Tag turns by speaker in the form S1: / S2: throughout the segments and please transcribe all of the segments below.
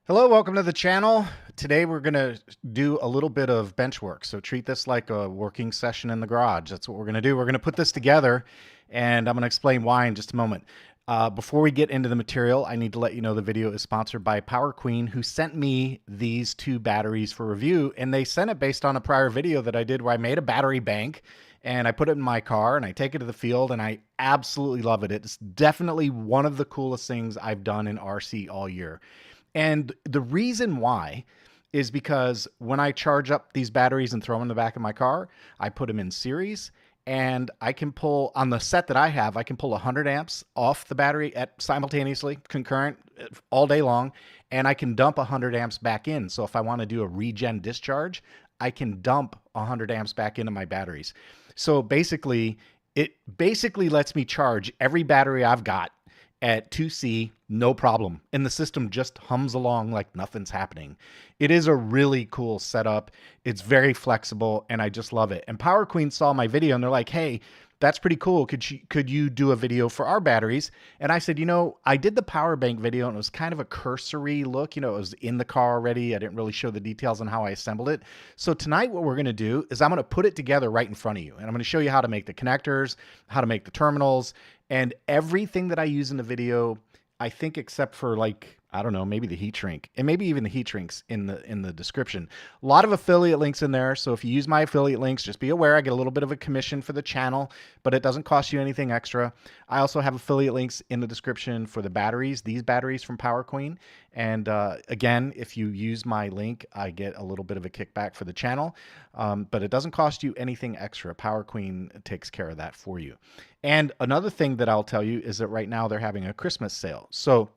S1: Hello, welcome to the channel. Today we're going to do a little bit of bench work. So treat this like a working session in the garage. That's what we're going to do. We're going to put this together and I'm going to explain why in just a moment. Before we get into the material, I need to let you know the video is sponsored by Power Queen, who sent me these two batteries for review, and they sent it based on a prior video that I did where I made a battery bank and I put it in my car and I take it to the field and I absolutely love it. It's definitely one of the coolest things I've done in RC all year. And the reason why is because when I charge up these batteries and throw them in the back of my car, I put them in series and I can pull on the set that I have, I can pull 100 amps off the battery at simultaneously concurrent all day long. And I can dump 100 amps back in. So if I want to do a regen discharge, I can dump 100 amps back into my batteries. So basically, it basically lets me charge every battery I've got at 2C, no problem. And the system just hums along like nothing's happening. It is a really cool setup. It's very flexible and I just love it. And Power Queen saw my video and they're like, hey, that's pretty cool. Could you do a video for our batteries? And I said, I did the power bank video and it was kind of a cursory look. It was in the car already. I didn't really show the details on how I assembled it. So tonight what we're going to do is I'm going to put it together right in front of you. And I'm going to show you how to make the connectors, how to make the terminals, and everything that I use in the video, I think except for I don't know, maybe the heat shrink and maybe even the heat shrinks in the description. A lot of affiliate links in there. So if you use my affiliate links, just be aware I get a little bit of a commission for the channel, but it doesn't cost you anything extra. I also have affiliate links in the description for the batteries, these batteries from Power Queen. And again, if you use my link, I get a little bit of a kickback for the channel, but it doesn't cost you anything extra. Power Queen takes care of that for you. And another thing that I'll tell you is that right now they're having a Christmas sale. So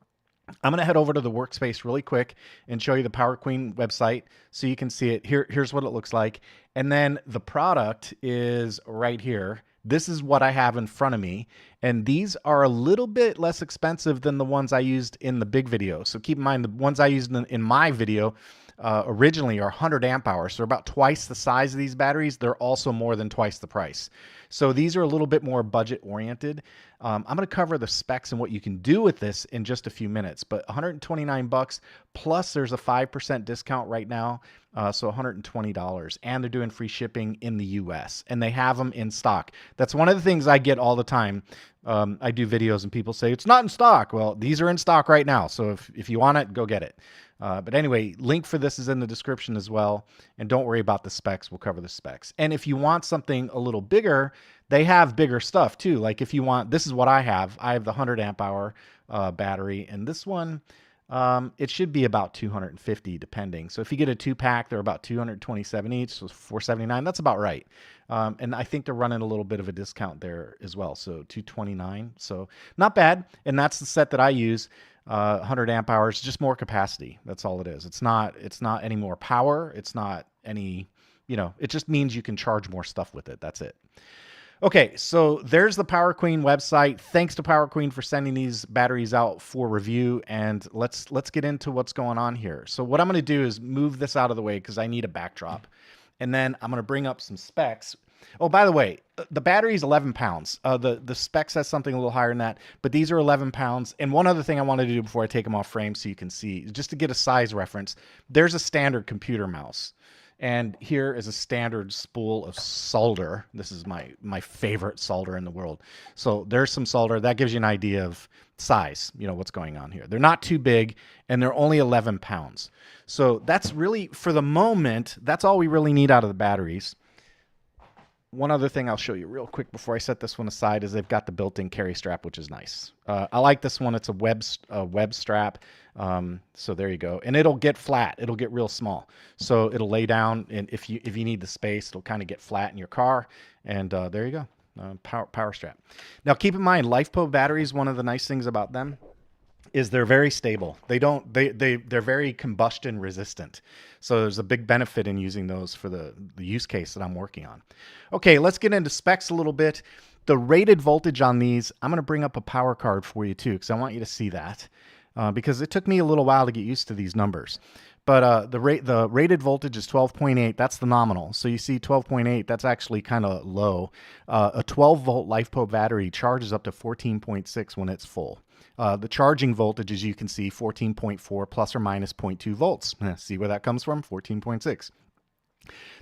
S1: I'm going to head over to the workspace really quick and show you the Power Queen website so you can see it. Here's what it looks like. And then the product is right here. This is what I have in front of me. And these are a little bit less expensive than the ones I used in the big video. So keep in mind the ones I used in my video originally are 100 amp hours. So they're about twice the size of these batteries. They're also more than twice the price. So these are a little bit more budget oriented. I'm going to cover the specs and what you can do with this in just a few minutes, but 129 bucks plus there's a 5% discount right now. So $120, and they're doing free shipping in the US and they have them in stock. That's one of the things I get all the time. I do videos and people say it's not in stock. Well, these are in stock right now. So if you want it, go get it. But anyway, link for this is in the description as well. And don't worry about the specs. We'll cover the specs. And if you want something a little bigger, they have bigger stuff too. Like if you want, this is what I have. I have the 100 amp hour battery, and this one, it should be about 250 depending. So if you get a 2-pack, they're about 227 each, so $479. That's about right. And I think they're running a little bit of a discount there as well. So 229. So not bad. And that's the set that I use. 100 amp hours, just more capacity. That's all it is. It's not any more power. It's not any, it just means you can charge more stuff with it. That's it. Okay, so there's the Power Queen website. Thanks to Power Queen for sending these batteries out for review, and let's get into what's going on here. So what I'm going to do is move this out of the way because I need a backdrop, and then I'm going to bring up some specs. Oh, by the way, the battery is 11 pounds. The spec says something a little higher than that, but these are 11 pounds. And one other thing I wanted to do before I take them off frame so you can see, just to get a size reference, there's a standard computer mouse. And here is a standard spool of solder. This is my favorite solder in the world. So there's some solder. That gives you an idea of size, what's going on here. They're not too big, and they're only 11 pounds. So that's really, for the moment, that's all we really need out of the batteries. One other thing I'll show you real quick before I set this one aside is they've got the built-in carry strap, which is nice. I like this one. It's a web strap. So there you go. And it'll get flat. It'll get real small. So it'll lay down, and if you need the space, it'll kind of get flat in your car. And there you go. Power strap. Now keep in mind, LifePo batteries, one of the nice things about them is they're very stable. They're very combustion resistant. So there's a big benefit in using those for the use case that I'm working on. Okay, let's get into specs a little bit. The rated voltage on these, I'm going to bring up a power card for you too, because I want you to see that, because it took me a little while to get used to these numbers. But the rated voltage is 12.8. That's the nominal. So you see 12.8, that's actually kind of low. A 12 volt LifePo battery charges up to 14.6 when it's full. The charging voltage, as you can see, 14.4 plus or minus 0.2 volts. See where that comes from? 14.6.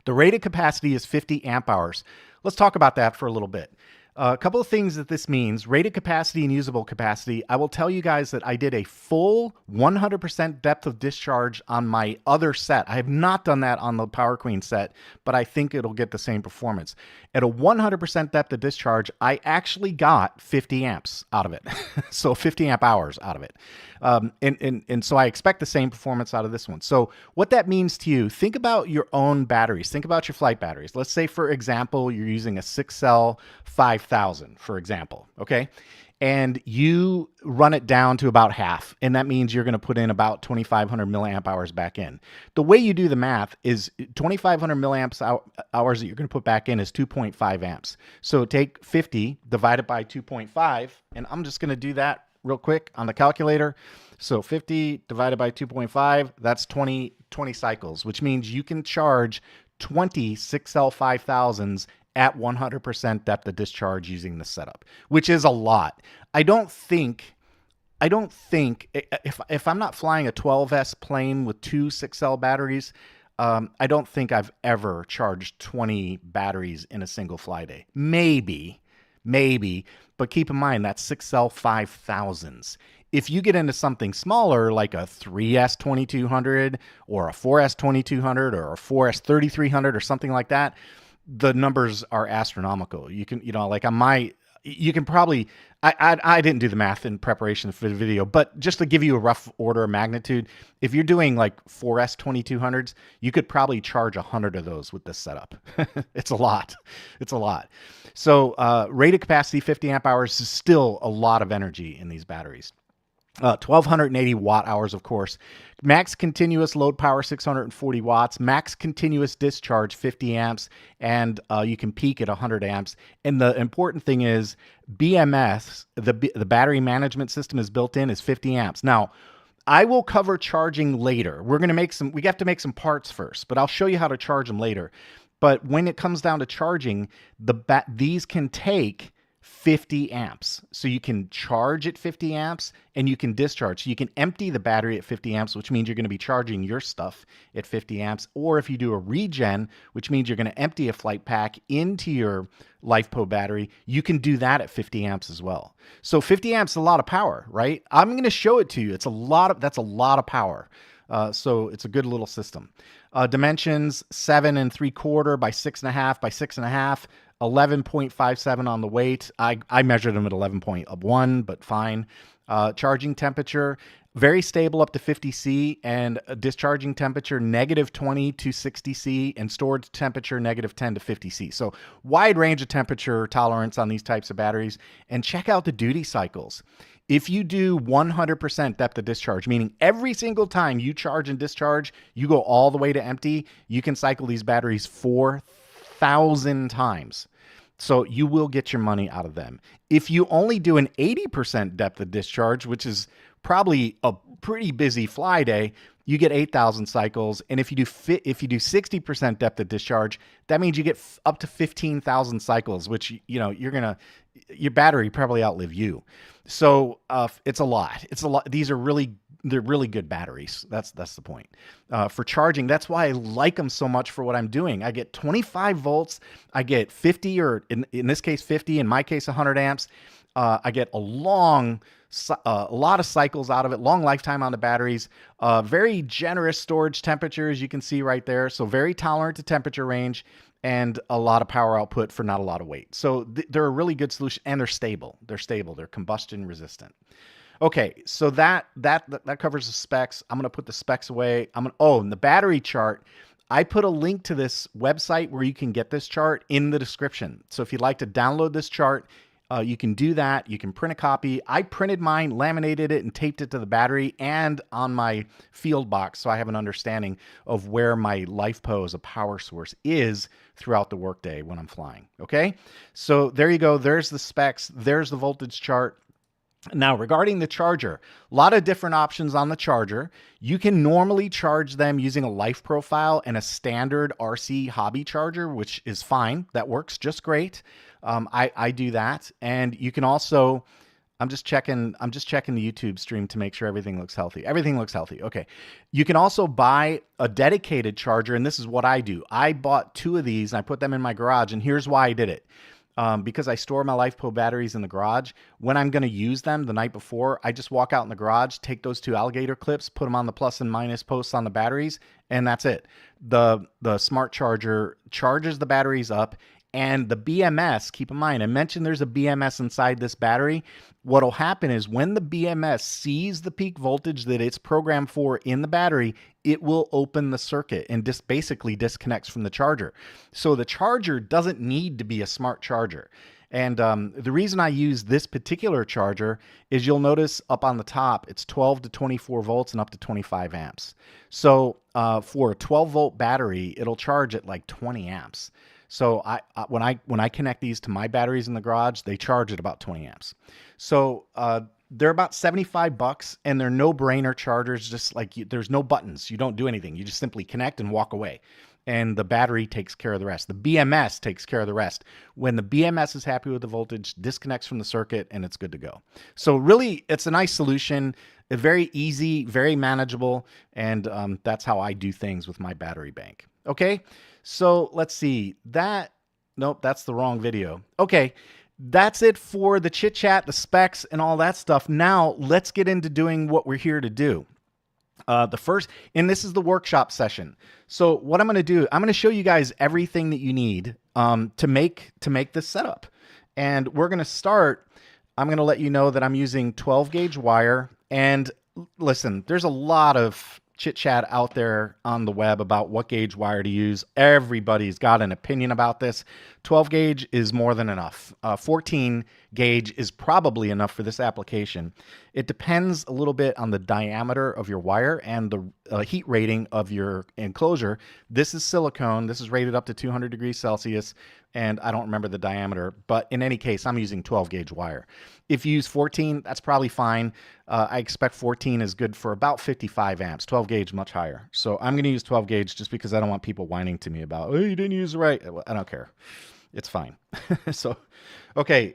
S1: The rated capacity is 50 amp hours. Let's talk about that for a little bit. A couple of things that this means: rated capacity and usable capacity. I will tell you guys that I did a full 100% depth of discharge on my other set. I have not done that on the Power Queen set, but I think it'll get the same performance. At a 100% depth of discharge, I actually got 50 amps out of it. So 50 amp hours out of it. And so I expect the same performance out of this one. So what that means to you, think about your own batteries. Think about your flight batteries. Let's say, for example, you're using a 6-cell 5000, for example, okay? And you run it down to about half, and that means you're going to put in about 2,500 milliamp hours back in. The way you do the math is 2,500 milliamps hours that you're going to put back in is 2.5 amps. So take 50 divided by 2.5, and I'm just going to do that real quick on the calculator. So 50 divided by 2.5, that's 20 cycles, which means you can charge 20 6L 5000s at 100% depth of discharge using this setup, which is a lot. I don't think if I'm not flying a 12S plane with two 6L batteries, I don't think I've ever charged 20 batteries in a single fly day. Maybe, but keep in mind that's 6L 5000s. If you get into something smaller like a 3S 2200 or a 4S 2200 or a 4S 3300 or something like that, the numbers are astronomical. You can, like on my, you can probably, I didn't do the math in preparation for the video, but just to give you a rough order of magnitude, if you're doing like 4S 2200s, you could probably charge 100 of those with this setup. It's a lot. It's a lot. So rated capacity 50 amp hours is still a lot of energy in these batteries. 1,280 watt hours, of course. Max continuous load power, 640 watts. Max continuous discharge, 50 amps. And you can peak at 100 amps. And the important thing is BMS, the battery management system is built in, is 50 amps. Now, I will cover charging later. We have to make some parts first, but I'll show you how to charge them later. But when it comes down to charging, these can take 50 amps. So you can charge at 50 amps and you can discharge. So you can empty the battery at 50 amps, which means you're going to be charging your stuff at 50 amps. Or if you do a regen, which means you're going to empty a flight pack into your LifePo battery, you can do that at 50 amps as well. So 50 amps is a lot of power, right? I'm going to show it to you. That's a lot of power. So it's a good little system. Dimensions 7.75 by 6.5 by 6.5. 11.57 on the weight. I measured them at 11.1, but fine. Charging temperature, very stable up to 50 C, and a discharging temperature -20 to 60 C, and storage temperature -10 to 50 C. So wide range of temperature tolerance on these types of batteries. And check out the duty cycles. If you do 100% depth of discharge, meaning every single time you charge and discharge, you go all the way to empty, you can cycle these batteries 4,000 times. So you will get your money out of them. If you only do an 80% depth of discharge, which is probably a pretty busy fly day, you get 8,000 cycles. And if you do 60% depth of discharge, that means you get up to 15,000 cycles, which, your battery probably outlive you. So it's a lot. These are they're really good batteries. That's the point. For charging, that's why I like them so much for what I'm doing. I get 25 volts. I get 50, or in this case 50, in my case 100 amps. I get a lot of cycles out of it, long lifetime on the batteries, very generous storage temperature, as you can see right there. So very tolerant to temperature range, and a lot of power output for not a lot of weight. So they're a really good solution, and they're stable. They're combustion resistant. Okay, so that covers the specs. I'm gonna put the specs away. And the battery chart, I put a link to this website where you can get this chart in the description. So if you'd like to download this chart, you can do that. You can print a copy. I printed mine, laminated it, and taped it to the battery and on my field box, so I have an understanding of where my LifePo as a power source is throughout the workday when I'm flying. Okay, so there you go. There's the specs. There's the voltage chart. Now, regarding the charger, a lot of different options on the charger. You can normally charge them using a life profile and a standard RC hobby charger, which is fine. That works just great. I do that. And you can also I'm just checking. I'm just checking the YouTube stream to make sure everything looks healthy. Everything looks healthy. Okay. You can also buy a dedicated charger, and this is what I do. I bought 2 of these and I put them in my garage, and here's why I did it. Because I store my LifePo batteries in the garage. When I'm going to use them the night before, I just walk out in the garage, take those 2 alligator clips, put them on the plus and minus posts on the batteries, and that's it. The smart charger charges the batteries up, and the BMS, keep in mind, I mentioned there's a BMS inside this battery. What'll happen is when the BMS sees the peak voltage that it's programmed for in the battery, it will open the circuit and just basically disconnects from the charger. So the charger doesn't need to be a smart charger. And the reason I use this particular charger is you'll notice up on the top, it's 12 to 24 volts and up to 25 amps. So for a 12 volt battery, it'll charge at like 20 amps. So when I connect these to my batteries in the garage, they charge at about 20 amps. So they're about 75 bucks, and they're no-brainer chargers. Just like there's no buttons, you don't do anything. You just simply connect and walk away, and the battery takes care of the rest. The BMS takes care of the rest. When the BMS is happy with the voltage, disconnects from the circuit, and it's good to go. So really, it's a nice solution. Very easy, very manageable, and that's how I do things with my battery bank. Okay. So let's see that. Nope, that's the wrong video. Okay, that's it for the chit chat, the specs, and all that stuff. Now let's get into doing what we're here to do. The first, and this is the workshop session. So what I'm going to do, I'm going to show you guys everything that you need to make this setup. And we're going to start. I'm going to let you know that I'm using 12 gauge wire. And listen, there's a lot of chit chat out there on the web about what gauge wire to use. Everybody's got an opinion about this. 12 gauge is more than enough. 14 gauge is probably enough for this application. It depends a little bit on the diameter of your wire and the heat rating of your enclosure. This is silicone. This is rated up to 200 degrees Celsius, and I don't remember the diameter, but in any case, I'm using 12 gauge wire. If you use 14, that's probably fine. I expect 14 is good for about 55 amps. 12 gauge, much higher. So I'm going to use 12 gauge just because I don't want people whining to me about, oh, you didn't use the right. I don't care. It's fine. So, okay.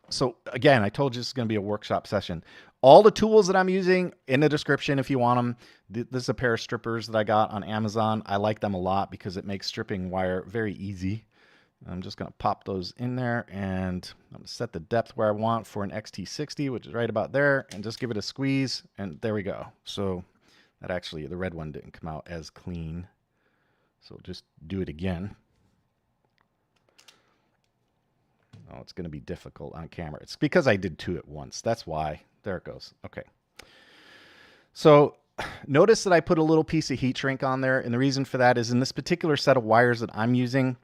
S1: So again, I told you this is going to be a workshop session. All the tools that I'm using in the description if you want them. This is a pair of strippers that I got on Amazon. I like them a lot because it makes stripping wire very easy. I'm just going to pop those in there, and I'm going to set the depth where I want for an XT60, which is right about there, and just give it a squeeze, and there we go. So that actually, the red one didn't come out as clean. So just do it again. Oh, it's going to be difficult on camera. It's because I did 2 at once. That's why. There it goes. Okay. So notice that I put a little piece of heat shrink on there, and the reason for that is in this particular set of wires that I'm using,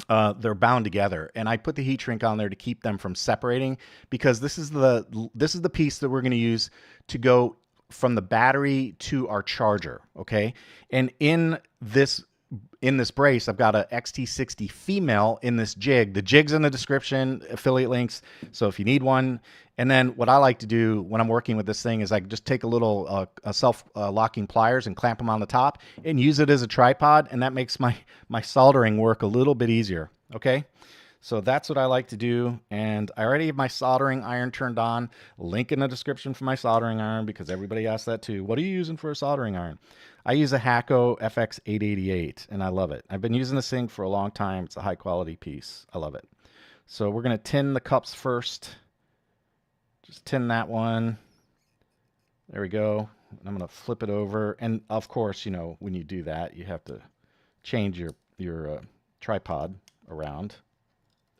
S1: they're bound together, and I put the heat shrink on there to keep them from separating, because this is the piece that we're going to use to go from the battery to our charger. Okay, and in this brace, I've got a XT60 female in this jig. The jig's in the description, affiliate links. So if you need one. And then what I like to do when I'm working with this thing is I just take a little self-locking pliers and clamp them on the top and use it as a tripod. And that makes my soldering work a little bit easier. Okay. So that's what I like to do. And I already have my soldering iron turned on. Link in the description for my soldering iron, because everybody asks that too. What are you using for a soldering iron? I use a Hakko FX888, and I love it. I've been using this thing for a long time. It's a high quality piece. I love it. So we're going to tin the cups first. Just tin that one. There we go. I'm going to flip it over. And of course, you know, when you do that, you have to change your tripod around,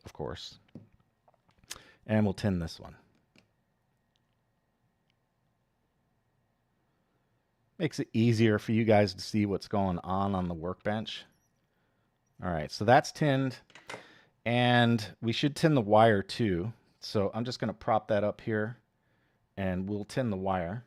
S1: of course. And we'll tin this one. Makes it easier for you guys to see what's going on the workbench. All right, so that's tinned. And we should tin the wire too. So I'm just going to prop that up here, and we'll tin the wire.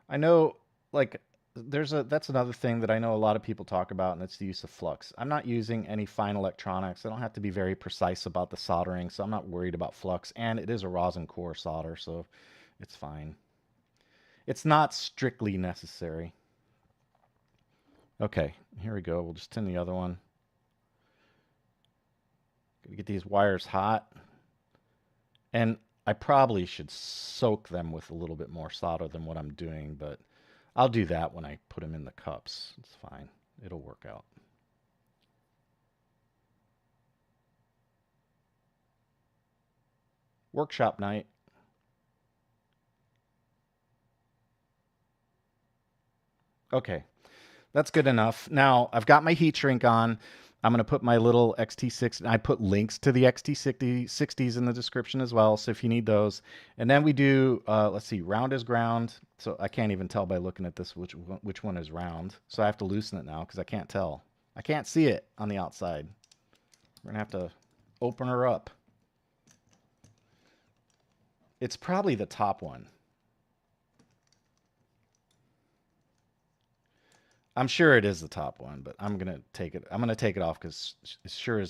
S1: I know, like, that's another thing that I know a lot of people talk about, and it's the use of flux. I'm not using any fine electronics. I don't have to be very precise about the soldering, so I'm not worried about flux. And it is a rosin core solder, so it's fine. It's not strictly necessary. Okay, here we go. We'll just tin the other one. Gotta get these wires hot. And I probably should soak them with a little bit more solder than what I'm doing, but I'll do that when I put them in the cups. It's fine. It'll work out. Workshop night. Okay, that's good enough. Now I've got my heat shrink on. I'm going to put my little XT6. I put links to the XT60s in the description as well, so if you need those. And then we do, let's see, round is ground. So I can't even tell by looking at this which one is round. So I have to loosen it now because I can't tell. I can't see it on the outside. We're going to have to open her up. It's probably the top one. I'm sure it is the top one, but I'm gonna take it. I'm gonna take it off because sure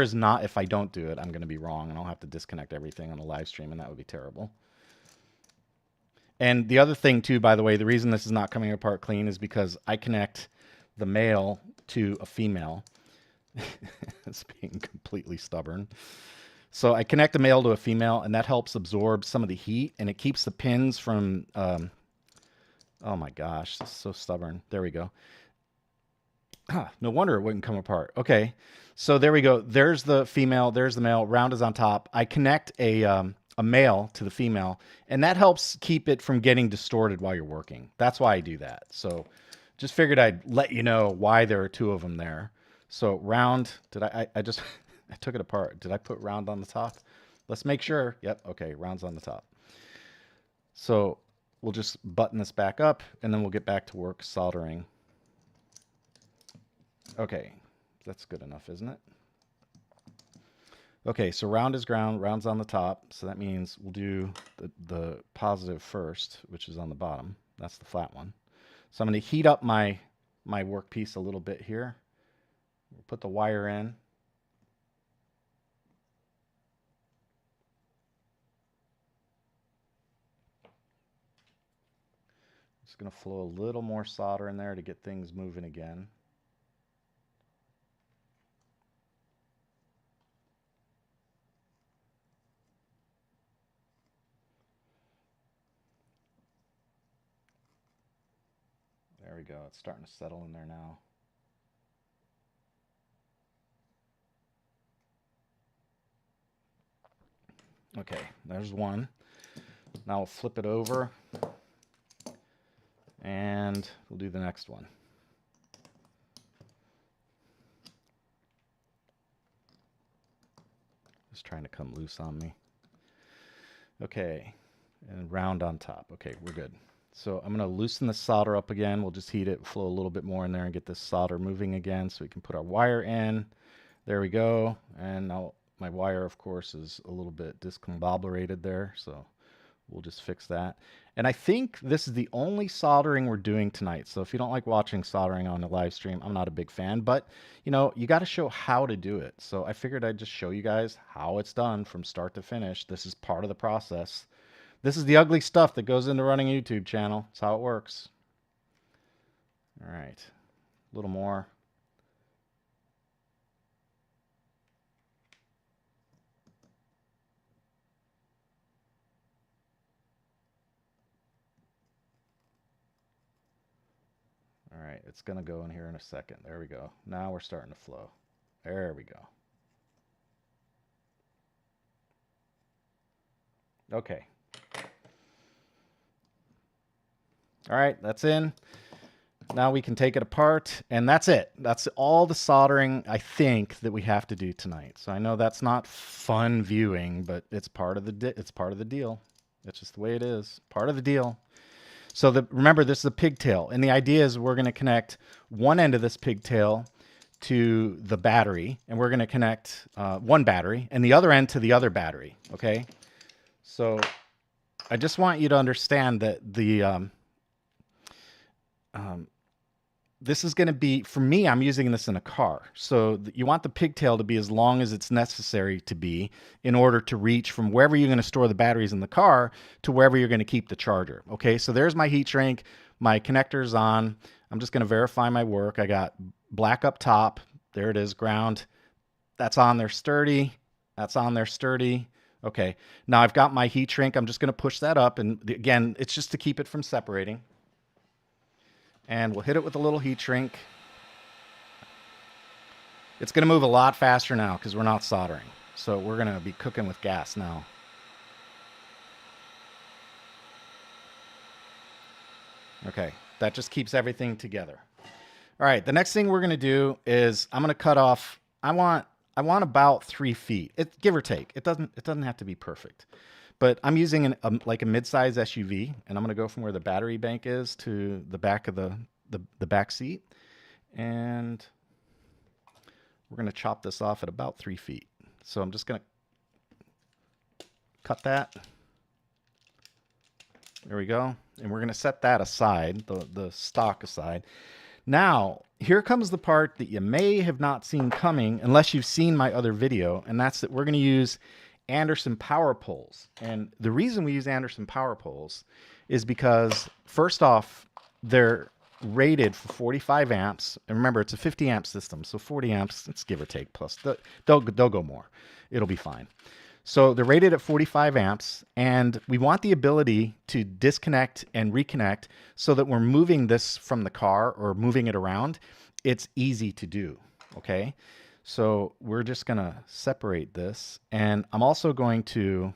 S1: as not, if I don't do it, I'm gonna be wrong, and I'll have to disconnect everything on the live stream, and that would be terrible. And the other thing too, by the way, the reason this is not coming apart clean is because I connect the male to a female. It's being completely stubborn. So I connect the male to a female, and that helps absorb some of the heat, and it keeps the pins from. Oh my gosh, this is so stubborn. There we go. No wonder it wouldn't come apart. Okay, so there we go. There's the female. There's the male. Round is on top. I connect a male to the female, and that helps keep it from getting distorted while you're working. That's why I do that. So just figured I'd let you know why there are two of them there. So round, did I just, I took it apart. Did I put round on the top? Let's make sure. Yep, okay, round's on the top. So we'll just button this back up, and then we'll get back to work soldering. Okay, that's good enough, isn't it? Okay, so round is ground, round's on the top, so that means we'll do the positive first, which is on the bottom. That's the flat one. So I'm going to heat up my workpiece a little bit here. We'll put the wire in. Just going to flow a little more solder in there to get things moving again. There we go. It's starting to settle in there now. Okay, there's one. Now we'll flip it over, and we'll do the next one. Just trying to come loose on me. Okay, and round on top. Okay, we're good. So I'm going to loosen the solder up again. We'll just heat it, flow a little bit more in there, and get this solder moving again so we can put our wire in. There we go. And now my wire, of course, is a little bit discombobulated there, so we'll just fix that. And I think this is the only soldering we're doing tonight. So if you don't like watching soldering on the live stream, I'm not a big fan, but you know, you got to show how to do it. So I figured I'd just show you guys how it's done from start to finish. This is part of the process. This is the ugly stuff that goes into running a YouTube channel. That's how it works. All right, a little more. All right, it's going to go in here in a second. There we go. Now we're starting to flow. There we go. Okay. All right, that's in. Now we can take it apart, and that's it. That's all the soldering, I think, that we have to do tonight. So I know that's not fun viewing, but it's part of the deal. It's just the way it is. Part of the deal. So remember, this is a pigtail, and the idea is we're going to connect one end of this pigtail to the battery, and we're going to connect one battery and the other end to the other battery. Okay, so I just want you to understand that this is going to be, for me, I'm using this in a car. So you want the pigtail to be as long as it's necessary to be in order to reach from wherever you're going to store the batteries in the car to wherever you're going to keep the charger. Okay, so there's my heat shrink. My connector's on. I'm just going to verify my work. I got black up top. There it is, ground. That's on there sturdy. That's on there sturdy. Okay, now I've got my heat shrink. I'm just going to push that up. And again, it's just to keep it from separating. And we'll hit it with a little heat shrink. It's going to move a lot faster now because we're not soldering. So we're going to be cooking with gas now. Okay, that just keeps everything together. All right, the next thing we're going to do is I'm going to cut off. I want about 3 feet. It give or take. It doesn't have to be perfect. But I'm using like a mid-size SUV, and I'm going to go from where the battery bank is to the back of the back seat. And we're going to chop this off at about 3 feet. So I'm just going to cut that. There we go. And we're going to set that aside, the stock aside. Now, here comes the part that you may have not seen coming unless you've seen my other video, and that's that we're going to use Anderson power poles. And the reason we use Anderson power poles is because, first off, they're rated for 45 amps. And remember, it's a 50 amp system, so 40 amps, it's give or take, plus they'll go more. It'll be fine. So they're rated at 45 amps, and we want the ability to disconnect and reconnect so that we're moving this from the car or moving it around. It's easy to do, okay? So we're just going to separate this, and I'm also going to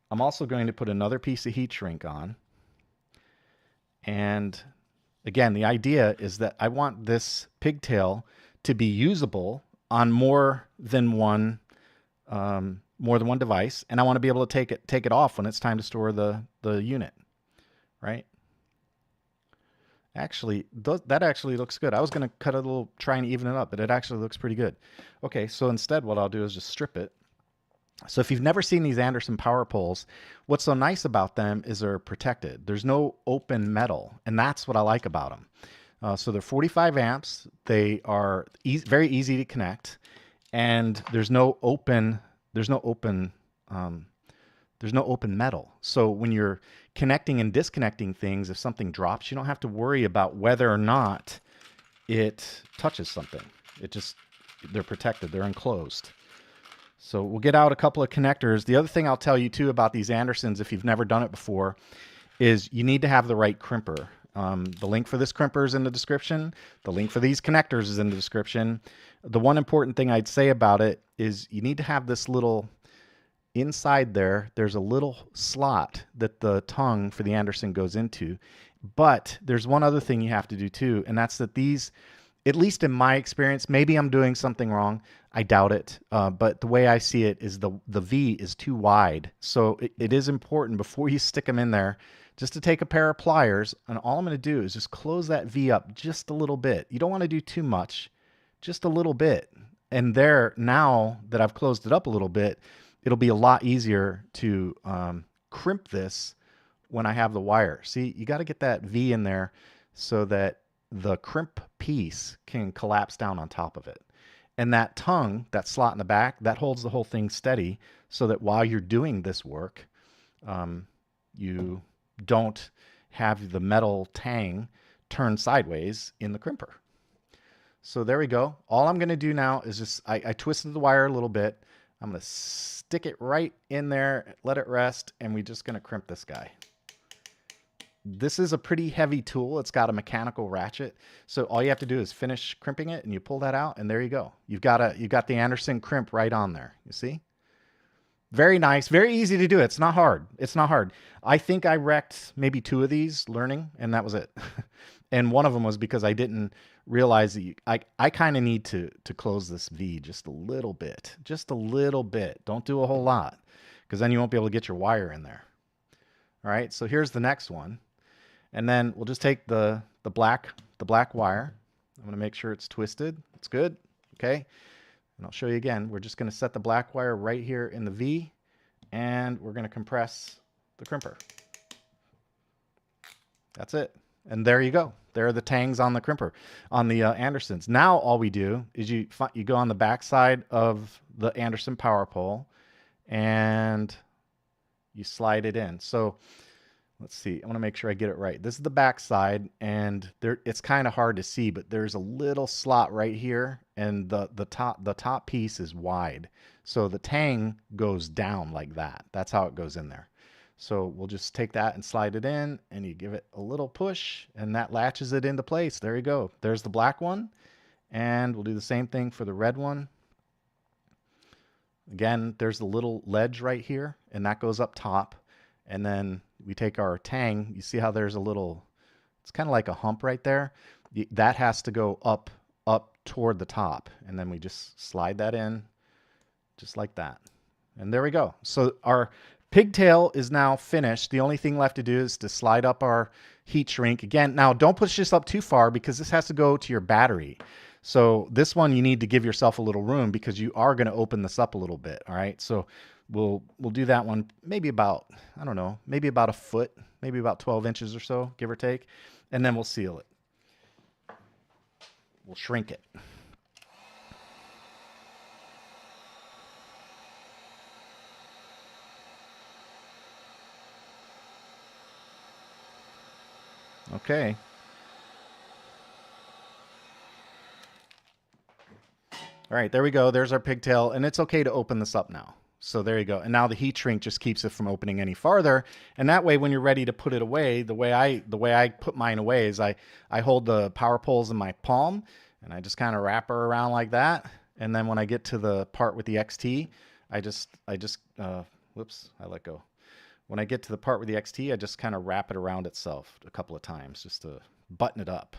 S1: put another piece of heat shrink on. And again, the idea is that I want this pigtail to be usable on more than one device, and I want to be able to take it off when it's time to store the unit, right? Actually, that actually looks good. I was going to cut a little, try and even it up, but it actually looks pretty good. Okay, so instead what I'll do is just strip it. So if you've never seen these Anderson power poles, what's so nice about them is they're protected. There's no open metal, and that's what I like about them. So they're 45 amps. They are very easy to connect, and there's no open metal. So when you're connecting and disconnecting things, if something drops, you don't have to worry about whether or not it touches something. They're protected, they're enclosed. So we'll get out a couple of connectors. The other thing I'll tell you too about these Andersons, if you've never done it before, is you need to have the right crimper. The link for this crimper is in the description. The link for these connectors is in the description. The one important thing I'd say about it is you need to have this little, inside there's a little slot that the tongue for the Anderson goes into. But there's one other thing you have to do too, and that's that these, at least in my experience, maybe I'm doing something wrong, I doubt it, but the way I see it is the V is too wide. So it is important before you stick them in there just to take a pair of pliers, and all I'm going to do is just close that V up just a little bit. You don't want to do too much, just a little bit. And there, now that I've closed it up a little bit, it'll be a lot easier to crimp this when I have the wire. See, you got to get that V in there so that the crimp piece can collapse down on top of it. And that tongue, that slot in the back, that holds the whole thing steady so that while you're doing this work, you don't have the metal tang turn sideways in the crimper. So there we go. All I'm going to do now is just, I twisted the wire a little bit. I'm going to stick it right in there, let it rest, and we're just going to crimp this guy. This is a pretty heavy tool. It's got a mechanical ratchet. So all you have to do is finish crimping it, and you pull that out, and there you go. You've got the Anderson crimp right on there. You see? Very nice. Very easy to do. It's not hard. It's not hard. I think I wrecked maybe 2 of these learning, and that was it. And one of them was because I didn't realize that I kind of need to close this V just a little bit. Just a little bit. Don't do a whole lot, because then you won't be able to get your wire in there. All right, so here's the next one. And then we'll just take the black wire. I'm going to make sure it's twisted. It's good. Okay. And I'll show you again. We're just going to set the black wire right here in the V, and we're going to compress the crimper. That's it. And there you go. there are the tangs on the crimper, on the Andersons. Now all we do is you go on the back side of the Anderson power pole and you slide it in. So let's see. I want to make sure I get it right. This is the back side, and it's kind of hard to see, but there's a little slot right here, and the top piece is wide. So the tang goes down like that. That's how it goes in there. So we'll just take that and slide it in, and you give it a little push, and that latches it into place. There you go. There's the black one, and we'll do the same thing for the red one. Again, there's the little ledge right here, and that goes up top. And then we take our tang. You see how there's a little, it's kind of like a hump right there. That has to go up toward the top. And then we just slide that in just like that. And there we go. So our pigtail is now finished. The only thing left to do is to slide up our heat shrink. Again, now don't push this up too far because this has to go to your battery. So this one you need to give yourself a little room because you are going to open this up a little bit. All right. So we'll do that one maybe about, I don't know, maybe about a foot, maybe about 12 inches or so, give or take. And then we'll seal it. We'll shrink it. Okay. All right, there we go. There's our pigtail, and it's okay to open this up now. So there you go. And now the heat shrink just keeps it from opening any farther. And that way, when you're ready to put it away, the way I put mine away is I hold the power poles in my palm, and I just kind of wrap her around like that. And then when I get to the part with the XT, whoops, I let go. When I get to the part with the XT, I just kind of wrap it around itself a couple of times just to button it up.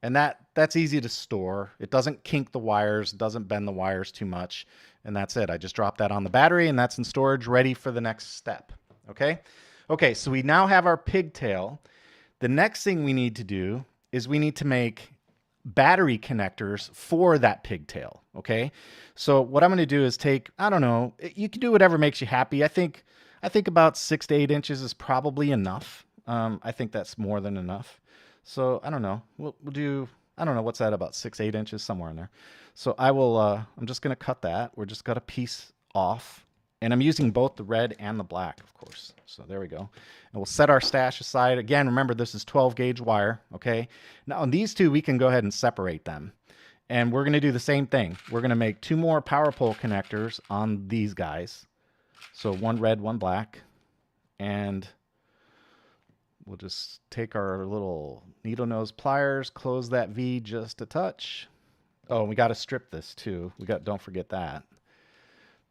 S1: And that's easy to store. It doesn't kink the wires, doesn't bend the wires too much. And that's it. I just drop that on the battery, and that's in storage, ready for the next step. Okay? Okay, so we now have our pigtail. The next thing we need to do is we need to make battery connectors for that pigtail. Okay? So what I'm going to do is take, I don't know, you can do whatever makes you happy. I think about 6 to 8 inches is probably enough. I think that's more than enough. So I don't know. We'll do, I don't know, what's that, about 6, 8 inches, somewhere in there. So I will, I'm just going to cut that. We're just got a piece off. And I'm using both the red and the black, of course. So there we go. And we'll set our stash aside. Again, remember, this is 12 gauge wire, okay? Now on these two, we can go ahead and separate them. And we're going to do the same thing. We're going to make 2 more power pole connectors on these guys. So one red, one black. And we'll just take our little needle nose pliers, close that V just a touch. Oh, we got to strip this too. Don't forget that.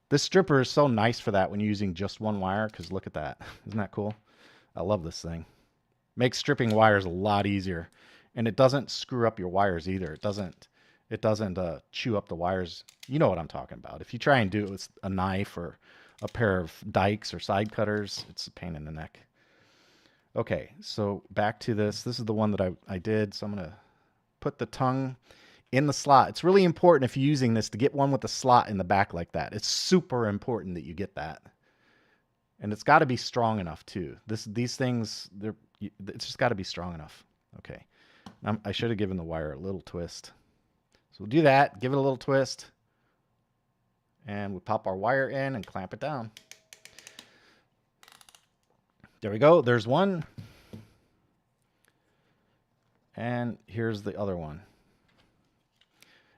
S1: This stripper is so nice for that when you're using just one wire, because look at that. Isn't that cool? I love this thing. Makes stripping wires a lot easier. And it doesn't screw up your wires either. It doesn't chew up the wires. You know what I'm talking about. If you try and do it with a knife or a pair of dikes or side cutters, it's a pain in the neck. Okay, so back to this. This is the one that I did. So I'm going to put the tongue in the slot. It's really important if you're using this to get one with the slot in the back like that. It's super important that you get that. And it's got to be strong enough too. These things, it's just got to be strong enough. Okay, I should have given the wire a little twist. So we'll do that, give it a little twist. And we'll pop our wire in and clamp it down. There we go. There's one. And here's the other one.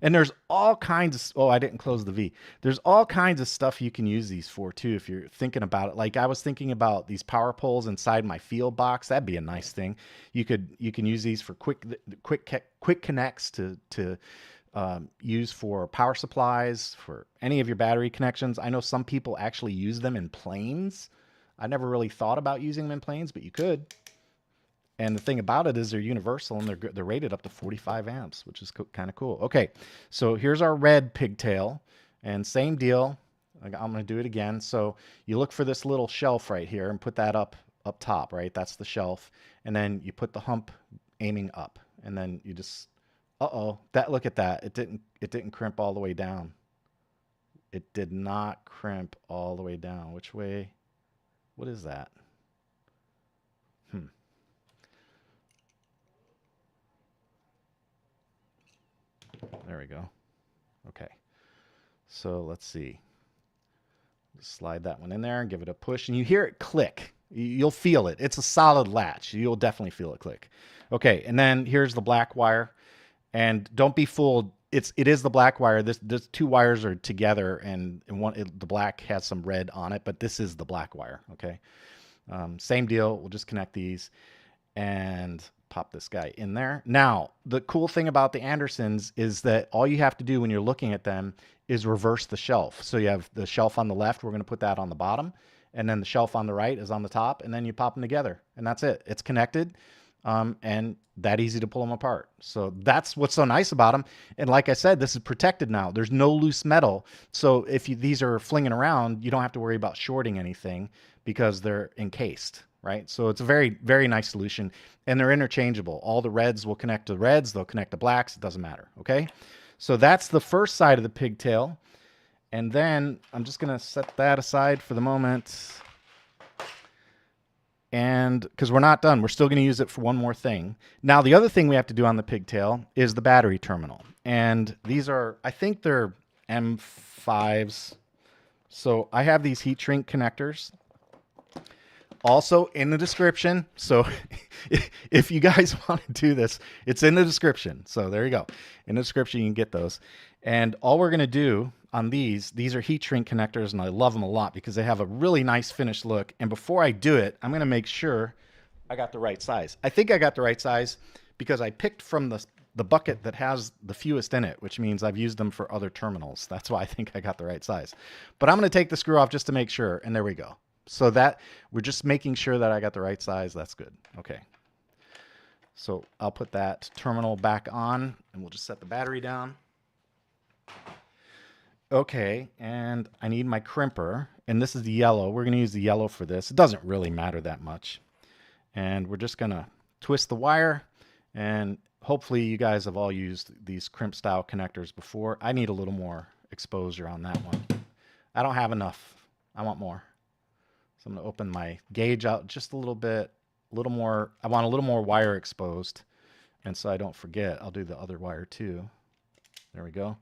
S1: And there's all kinds of, oh, I didn't close the V. There's all kinds of stuff you can use these for too if you're thinking about it. Like I was thinking about these power poles inside my field box. That'd be a nice thing. You can use these for quick connects to use for power supplies, for any of your battery connections. I know some people actually use them in planes. I never really thought about using them in planes, but you could. And the thing about it is they're universal, and they're rated up to 45 amps, which is kind of cool. Okay, so here's our red pigtail, and same deal. I'm going to do it again. So you look for this little shelf right here and put that up top, right? That's the shelf. And then you put the hump aiming up, and then you just, look at that. It didn't crimp all the way down. It did not crimp all the way down. Which way? What is that? There we go. Okay. So let's see. Slide that one in there and give it a push, and you hear it click. You'll feel it. It's a solid latch. You'll definitely feel it click. Okay, and then here's the black wire. And don't be fooled. It is the black wire. This two wires are together, and the black has some red on it, but this is the black wire. Okay, same deal. We'll just connect these and pop this guy in there. Now, the cool thing about the Andersons is that all you have to do when you're looking at them is reverse the shelf. So you have the shelf on the left. We're going to put that on the bottom, and then the shelf on the right is on the top, and then you pop them together, and that's it. It's connected. And that easy to pull them apart. So that's what's so nice about them. And like I said, this is protected now. There's no loose metal. So if these are flinging around, you don't have to worry about shorting anything because they're encased, right? So it's a very, very nice solution. And they're interchangeable. All the reds will connect to reds. They'll connect to blacks. It doesn't matter, okay? So that's the first side of the pigtail. And then I'm just going to set that aside for the moment. And because we're not done, we're still going to use it for one more thing. Now, the other thing we have to do on the pigtail is the battery terminal. And these are, I think they're M5s. So I have these heat shrink connectors. Also in the description. So if you guys want to do this, it's in the description. So there you go. In the description, you can get those. And all we're going to do on these are heat shrink connectors, and I love them a lot because they have a really nice finished look. And before I do it, I'm going to make sure I got the right size. I think I got the right size because I picked from the bucket that has the fewest in it, which means I've used them for other terminals. That's why I think I got the right size. But I'm going to take the screw off just to make sure, and there we go. So that we're just making sure that I got the right size. That's good. Okay. So I'll put that terminal back on, and we'll just set the battery down. Okay, and I need my crimper, and this is the yellow. We're going to use the yellow for this. It doesn't really matter that much. And we're just going to twist the wire, and hopefully you guys have all used these crimp style connectors before. I need a little more exposure on that one. I don't have enough. I want more. So I'm going to open my gauge out just a little bit, a little more. I want a little more wire exposed. And so I don't forget, I'll do the other wire too. There we go.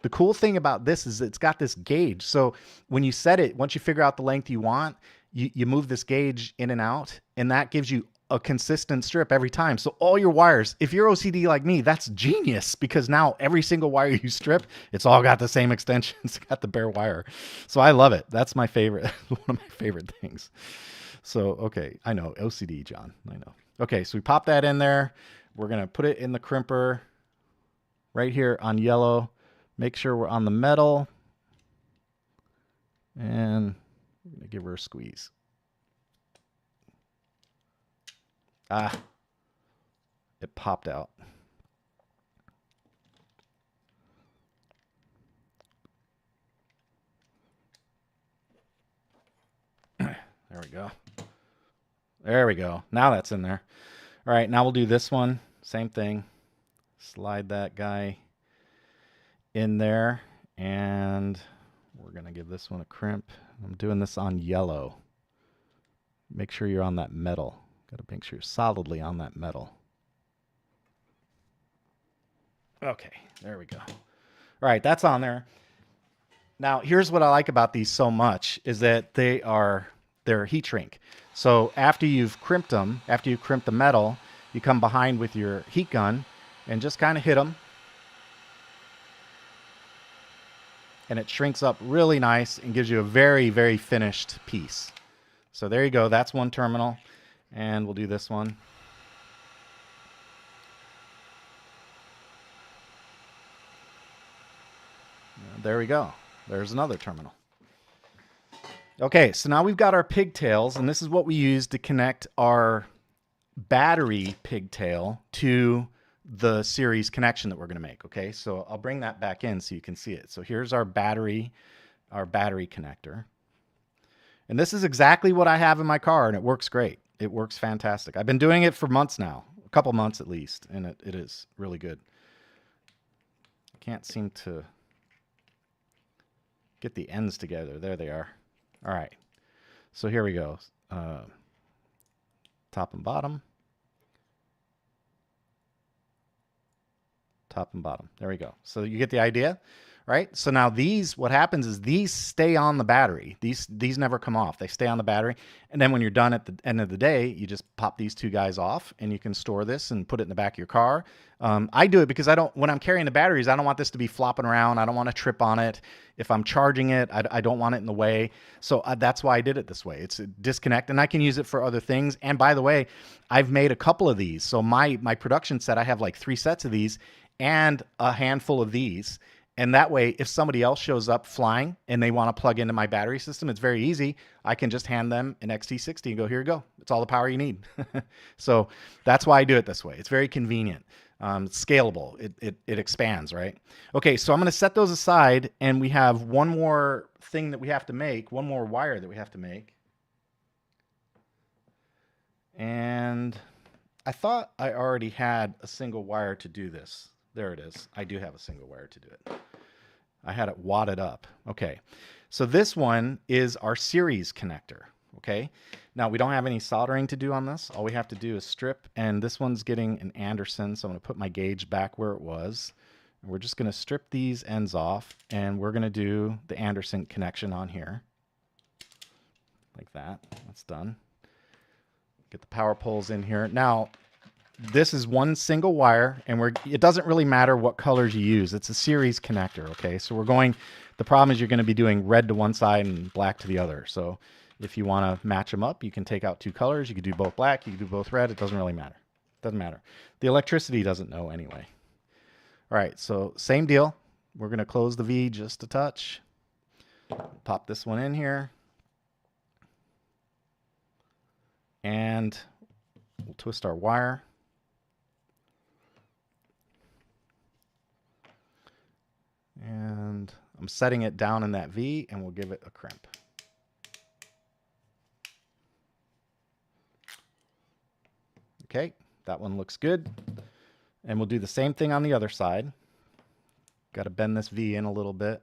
S1: The cool thing about this is it's got this gauge. So when you set it, once you figure out the length you want, you move this gauge in and out, and that gives you a consistent strip every time. So all your wires, if you're OCD like me, that's genius, because now every single wire you strip, it's all got the same extension. It's got the bare wire. So I love it. That's my favorite, one of my favorite things. So, okay, I know, OCD, John, I know. Okay, so we pop that in there. We're going to put it in the crimper right here on yellow. Make sure we're on the metal, and I'm going to give her a squeeze. Ah, it popped out. There we go. There we go. Now that's in there. All right, now we'll do this one. Same thing. Slide that guy in there, and we're going to give this one a crimp. I'm doing this on yellow. Make sure you're on that metal. Got to make sure you're solidly on that metal. Okay, there we go. All right, that's on there. Now, here's what I like about these so much is that they're heat shrink. So after you've crimped them, after you crimp the metal, you come behind with your heat gun and just kind of hit them. And it shrinks up really nice and gives you a very, very finished piece. So there you go. That's one terminal. And we'll do this one. There we go. There's another terminal. Okay, so now we've got our pigtails, and this is what we use to connect our battery pigtail to the series connection that we're going to make. Okay, so I'll bring that back in so you can see it. So here's our battery connector. And this is exactly what I have in my car, and it works great. It works fantastic. I've been doing it for months now, a couple months at least, and it is really good. I can't seem to get the ends together. There they are. All right. So here we go. Top and bottom. top and bottom. There we go. So you get the idea, right? So now these, what happens is these stay on the battery. These never come off. They stay on the battery. And then when you're done at the end of the day, you just pop these two guys off and you can store this and put it in the back of your car. I do it because when I'm carrying the batteries, I don't want this to be flopping around. I don't want to trip on it. If I'm charging it, I don't want it in the way. So that's why I did it this way. It's a disconnect, and I can use it for other things. And by the way, I've made a couple of these. So my production set, I have like 3 sets of these and a handful of these. And that way, if somebody else shows up flying and they want to plug into my battery system, it's very easy. I can just hand them an XT60 and go, here you go. It's all the power you need. So that's why I do it this way. It's very convenient. It's scalable. It expands, right? Okay, so I'm going to set those aside, and we have one more thing that we have to make, one more wire that we have to make. And I thought I already had a single wire to do this. There it is. I do have a single wire to do it. I had it wadded up. Okay, so this one is our series connector. Okay, now we don't have any soldering to do on this. All we have to do is strip, and this one's getting an Anderson, so I'm going to put my gauge back where it was. We're just going to strip these ends off, and we're going to do the Anderson connection on here. Like that. That's done. Get the power poles in here. Now, this is one single wire, and it doesn't really matter what colors you use. It's a series connector, okay? So the problem is you're going to be doing red to one side and black to the other. So if you want to match them up, you can take out 2 colors. You can do both black. You can do both red. It doesn't really matter. Doesn't matter. The electricity doesn't know anyway. All right, so same deal. We're going to close the V just a touch. Pop this one in here. And we'll twist our wire. And I'm setting it down in that V, and we'll give it a crimp. Okay, that one looks good. And we'll do the same thing on the other side. Got to bend this V in a little bit.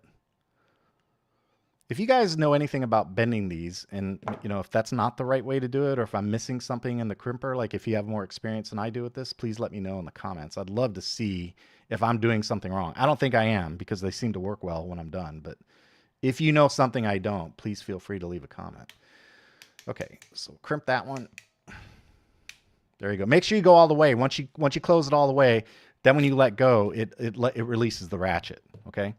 S1: If you guys know anything about bending these, and if that's not the right way to do it, or if I'm missing something in the crimper, like if you have more experience than I do with this, please let me know in the comments. I'd love to see if I'm doing something wrong. I don't think I am, because they seem to work well when I'm done. But if you know something I don't, please feel free to leave a comment. Okay, so crimp that one. There you go. Make sure you go all the way. Once you close it all the way, then when you let go, it releases the ratchet. Okay.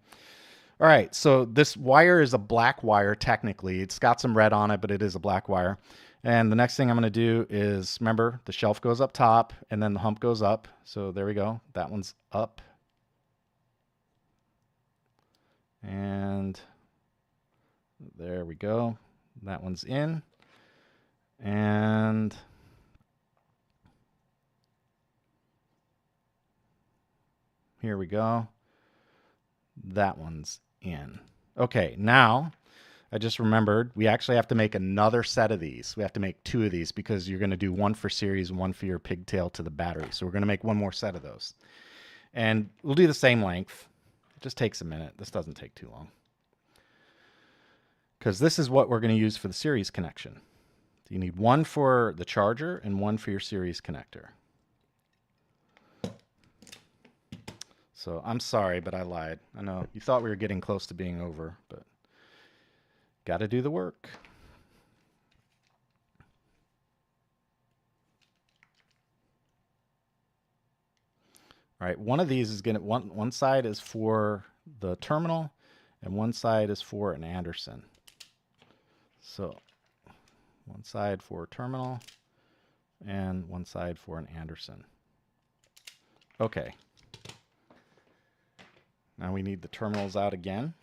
S1: All right, so this wire is a black wire technically. It's got some red on it, but it is a black wire. And the next thing I'm going to do is, remember, the shelf goes up top, and then the hump goes up. So there we go. That one's up. And there we go. That one's in. And here we go. That one's in. Okay, now I just remembered we actually have to make another set of these. We have to make 2 of these because you're going to do one for series and one for your pigtail to the battery. So we're going to make one more set of those. And we'll do the same length. It just takes a minute. This doesn't take too long. Because this is what we're going to use for the series connection. You need one for the charger and one for your series connector. So I'm sorry, but I lied. I know you thought we were getting close to being over, but got to do the work. All right, one of these is going to, one side is for the terminal and one side is for an Anderson. So one side for terminal and one side for an Anderson. Okay. Now we need the terminals out again.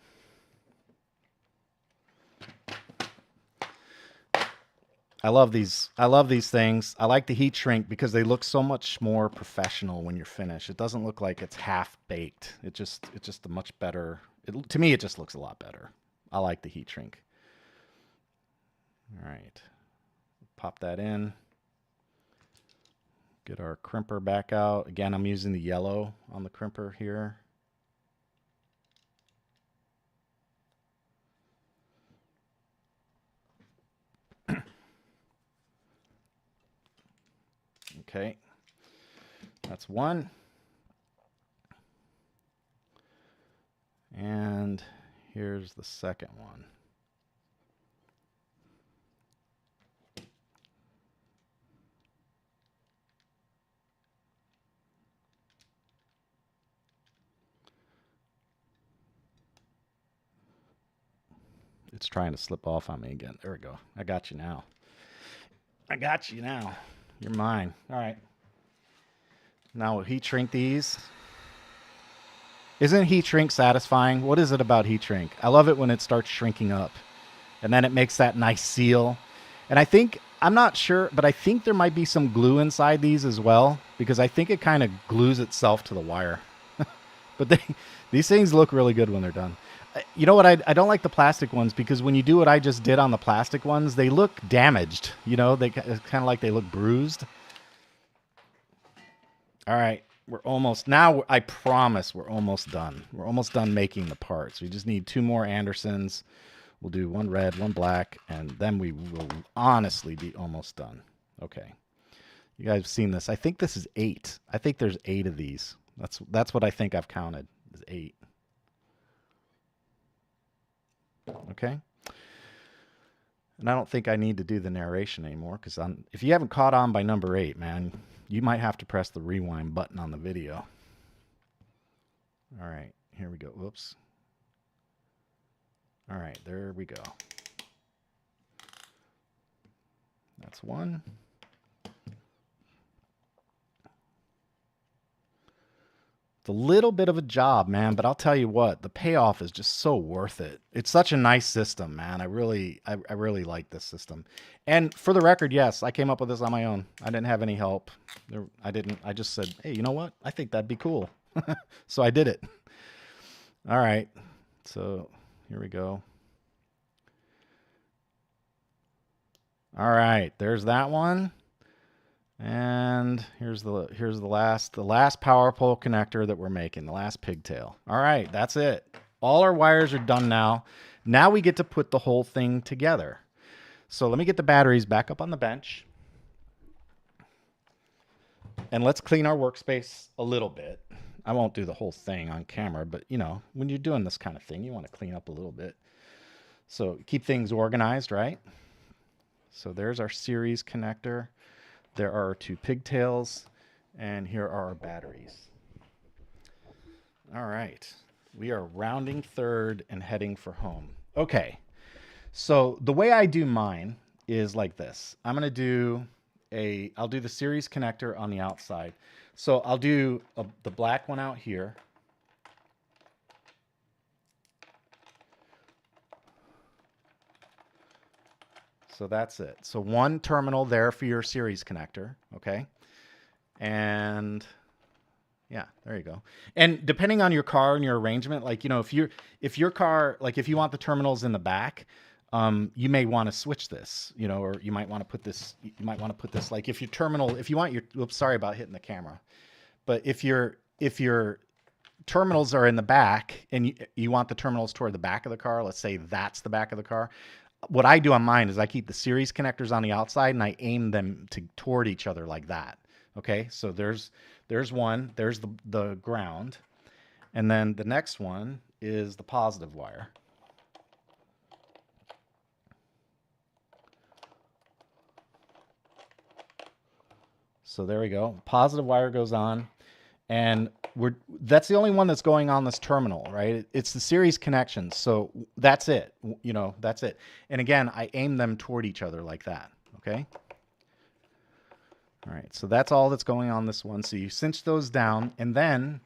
S1: I love these things. I like the heat shrink because they look so much more professional when you're finished. It doesn't look like it's half baked. It's just a much better. To me, it just looks a lot better. I like the heat shrink. All right, pop that in. Get our crimper back out. Again, I'm using the yellow on the crimper here. Okay, that's one. And here's the second one. It's trying to slip off on me again. There we go. I got you now. I got you now. You're mine. All right. Now we'll heat shrink these. Isn't heat shrink satisfying? What is it about heat shrink? I love it when it starts shrinking up. And then it makes that nice seal. And I think, I'm not sure, but I think there might be some glue inside these as well. Because I think it kind of glues itself to the wire. But these things look really good when they're done. You know what? I don't like the plastic ones because when you do what I just did on the plastic ones, they look damaged. You know, it's kind of like they look bruised. All right, we're almost, now I promise we're almost done. We're almost done making the parts. We just need 2 more Andersons. We'll do 1 red, 1 black, and then we will honestly be almost done. Okay. You guys have seen this. I think this is 8. I think there's 8 of these. That's what I think I've counted, is 8. Okay. And I don't think I need to do the narration anymore because if you haven't caught on by number 8, man, you might have to press the rewind button on the video. All right, here we go. Whoops. All right, there we go. That's 1. It's a little bit of a job, man, but I'll tell you what, the payoff is just so worth it. It's such a nice system, man. I really like this system. And for the record, yes, I came up with this on my own. I didn't have any help. I just said, hey, you know what? I think that'd be cool. So I did it. All right. So here we go. All right, there's that one. And here's the last power pole connector that we're making, the last pigtail. All right, that's it. All our wires are done now. Now we get to put the whole thing together. So let me get the batteries back up on the bench. And let's clean our workspace a little bit. I won't do the whole thing on camera, but you know, when you're doing this kind of thing, you want to clean up a little bit. So keep things organized, right? So there's our series connector. There are 2 pigtails, and here are our batteries. All right, we are rounding third and heading for home. Okay, so the way I do mine is like this. I'll do the series connector on the outside. So I'll do the black one out here. So that's it. So 1 terminal there for your series connector, okay? And yeah, there you go. And depending on your car and your arrangement, like, you know, if your car, like if you want the terminals in the back, you may want to switch this, you know, or you might want to put this, like if you want your, oops, sorry about hitting the camera. But if your terminals are in the back and you want the terminals toward the back of the car, let's say that's the back of the car, what I do on mine is I keep the series connectors on the outside and I aim them toward each other like that. Okay, so there's one, there's the ground, and then the next one is the positive wire. So there we go. Positive wire goes on. And that's the only one that's going on this terminal, right? It's the series connection. So that's it. You know, that's it. And again, I aim them toward each other like that. Okay. All right. So that's all that's going on this one. So you cinch those down, and then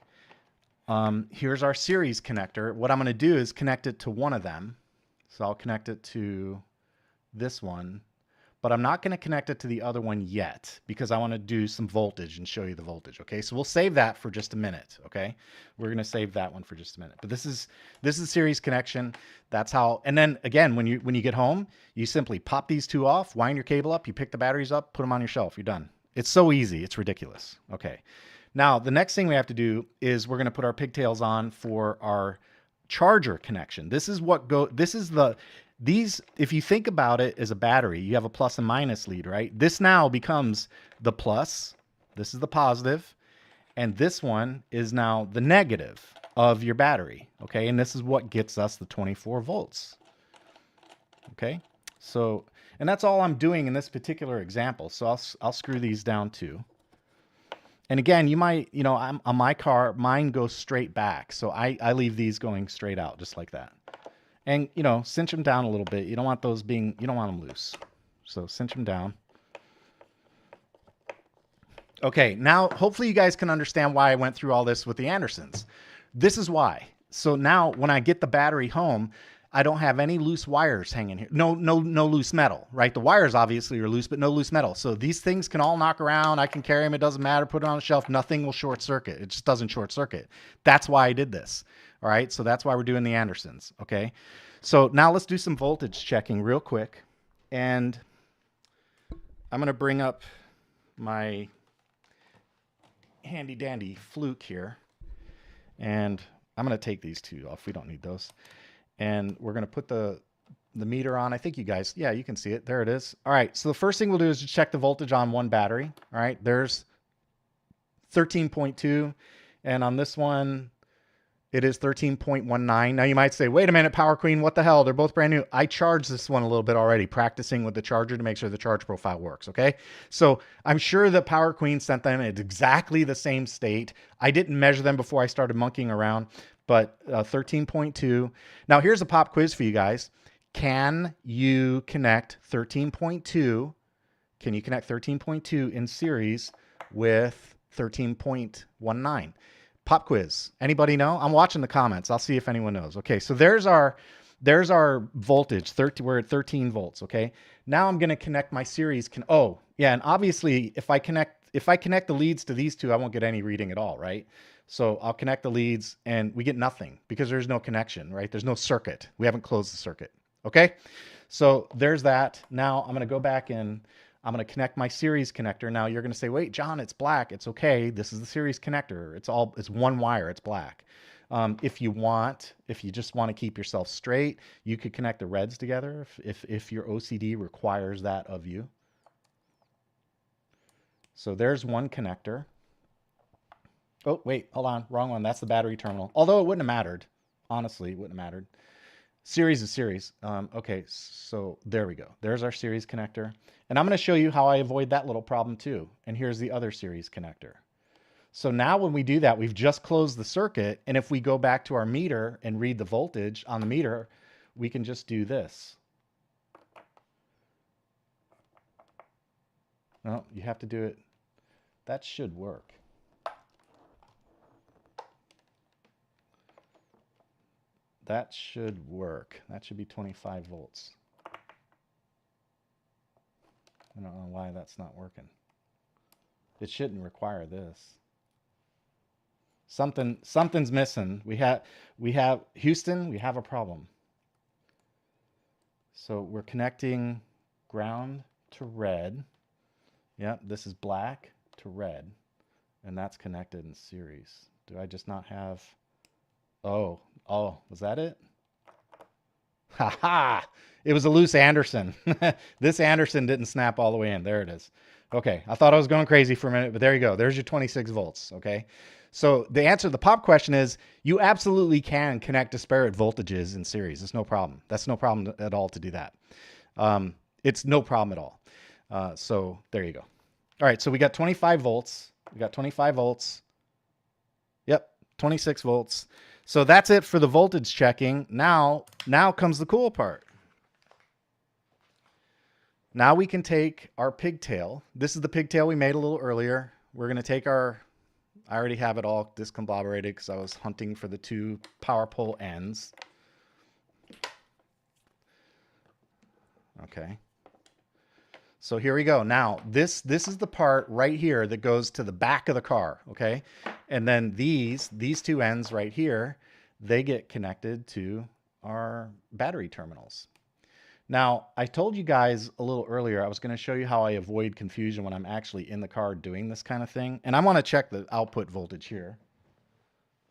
S1: here's our series connector. What I'm going to do is connect it to one of them. So I'll connect it to this one. But I'm not going to connect it to the other one yet because I want to do some voltage and show you the voltage. Okay, so we'll save that for just a minute. Okay, we're going to save that one for just a minute. But this is series connection. That's how. And then again, when you get home, you simply pop these 2 off, wind your cable up, you pick the batteries up, put them on your shelf. You're done. It's so easy. It's ridiculous. Okay. Now the next thing we have to do is we're going to put our pigtails on for our charger connection. This is if you think about it as a battery, you have a plus and minus lead, right? This now becomes the plus. This is the positive. And this one is now the negative. of your battery. Okay, and this is what gets us the 24 volts. Okay, so, and that's all I'm doing in this particular example. So I'll screw these down too. And again, you might, you know, on my car, mine goes straight back. So I leave these going straight out just like that. And, you know, cinch them down a little bit. You don't want those being, you don't want them loose. So cinch them down. Okay, now hopefully you guys can understand why I went through all this with the Andersons. This is why. So now when I get the battery home, I don't have any loose wires hanging here. No loose metal, right? The wires obviously are loose, but no loose metal. So these things can all knock around. I can carry them. It doesn't matter. Put it on a shelf. Nothing will short circuit. It just doesn't short circuit. That's why I did this. All right. So that's why we're doing the Andersons. Okay. So now let's do some voltage checking real quick. And I'm going to bring up my handy dandy fluke here. And I'm going to take these two off. We don't need those. And we're going to put the meter on. I think you guys, yeah, you can see it. There it is. All right. So the first thing we'll do is just check the voltage on one battery. All right. There's 13.2. And on this one, it is 13.19. Now you might say, wait a minute, Power Queen, what the hell? They're both brand new. I charged this one a little bit already, practicing with the charger to make sure the charge profile works. Okay. So I'm sure that Power Queen sent them at exactly the same state. I didn't measure them before I started monkeying around, but 13.2. Now here's a pop quiz for you guys. Can you connect 13.2? Can you connect 13.2 in series with 13.19? Pop quiz. Anybody know? I'm watching the comments. I'll see if anyone knows. Okay, so there's our voltage. We're at 13 volts. Okay. Now I'm going to connect my series. Oh yeah, and obviously if I connect the leads to these two, I won't get any reading at all, right? So I'll connect the leads and we get nothing because there's no connection, right? There's no circuit. We haven't closed the circuit. Okay. So there's that. Now I'm going to go back in. I'm going to connect my series connector. Now you're going to say, wait, John, it's black. It's okay. This is the series connector. It's one wire. It's black. If you just want to keep yourself straight, you could connect the reds together if your OCD requires that of you. So there's one connector. Oh, wait, hold on. Wrong one. That's the battery terminal. Although it wouldn't have mattered. Honestly, it wouldn't have mattered. Series is series. Okay, so there we go. There's our series connector. And I'm going to show you how I avoid that little problem too. And here's the other series connector. So now when we do that, we've just closed the circuit. And if we go back to our meter and read the voltage on the meter, we can just do this. No, you have to do it. That should work. That should work. That should be 25 volts. I don't know why that's not working. It shouldn't require this. Something's missing. We have Houston, we have a problem. So we're connecting ground to red. Yep, this is black to red. And that's connected in series. Do I just not have... Oh, was that it? Ha ha! It was a loose Anderson. This Anderson didn't snap all the way in. There it is. Okay, I thought I was going crazy for a minute, but there you go. There's your 26 volts, okay? So the answer to the pop question is you absolutely can connect disparate voltages in series. It's no problem. That's no problem at all to do that. It's no problem at all. So there you go. All right, so we got 25 volts. We got 25 volts. Yep, 26 volts. So that's it for the voltage checking. Now comes the cool part. Now we can take our pigtail. This is the pigtail we made a little earlier. We're going to take I already have it all discombobulated because I was hunting for the two power pole ends. Okay. So here we go. Now this is the part right here that goes to the back of the car. Okay. And then these two ends right here, they get connected to our battery terminals. Now, I told you guys a little earlier, I was going to show you how I avoid confusion when I'm actually in the car doing this kind of thing. And I want to check the output voltage here.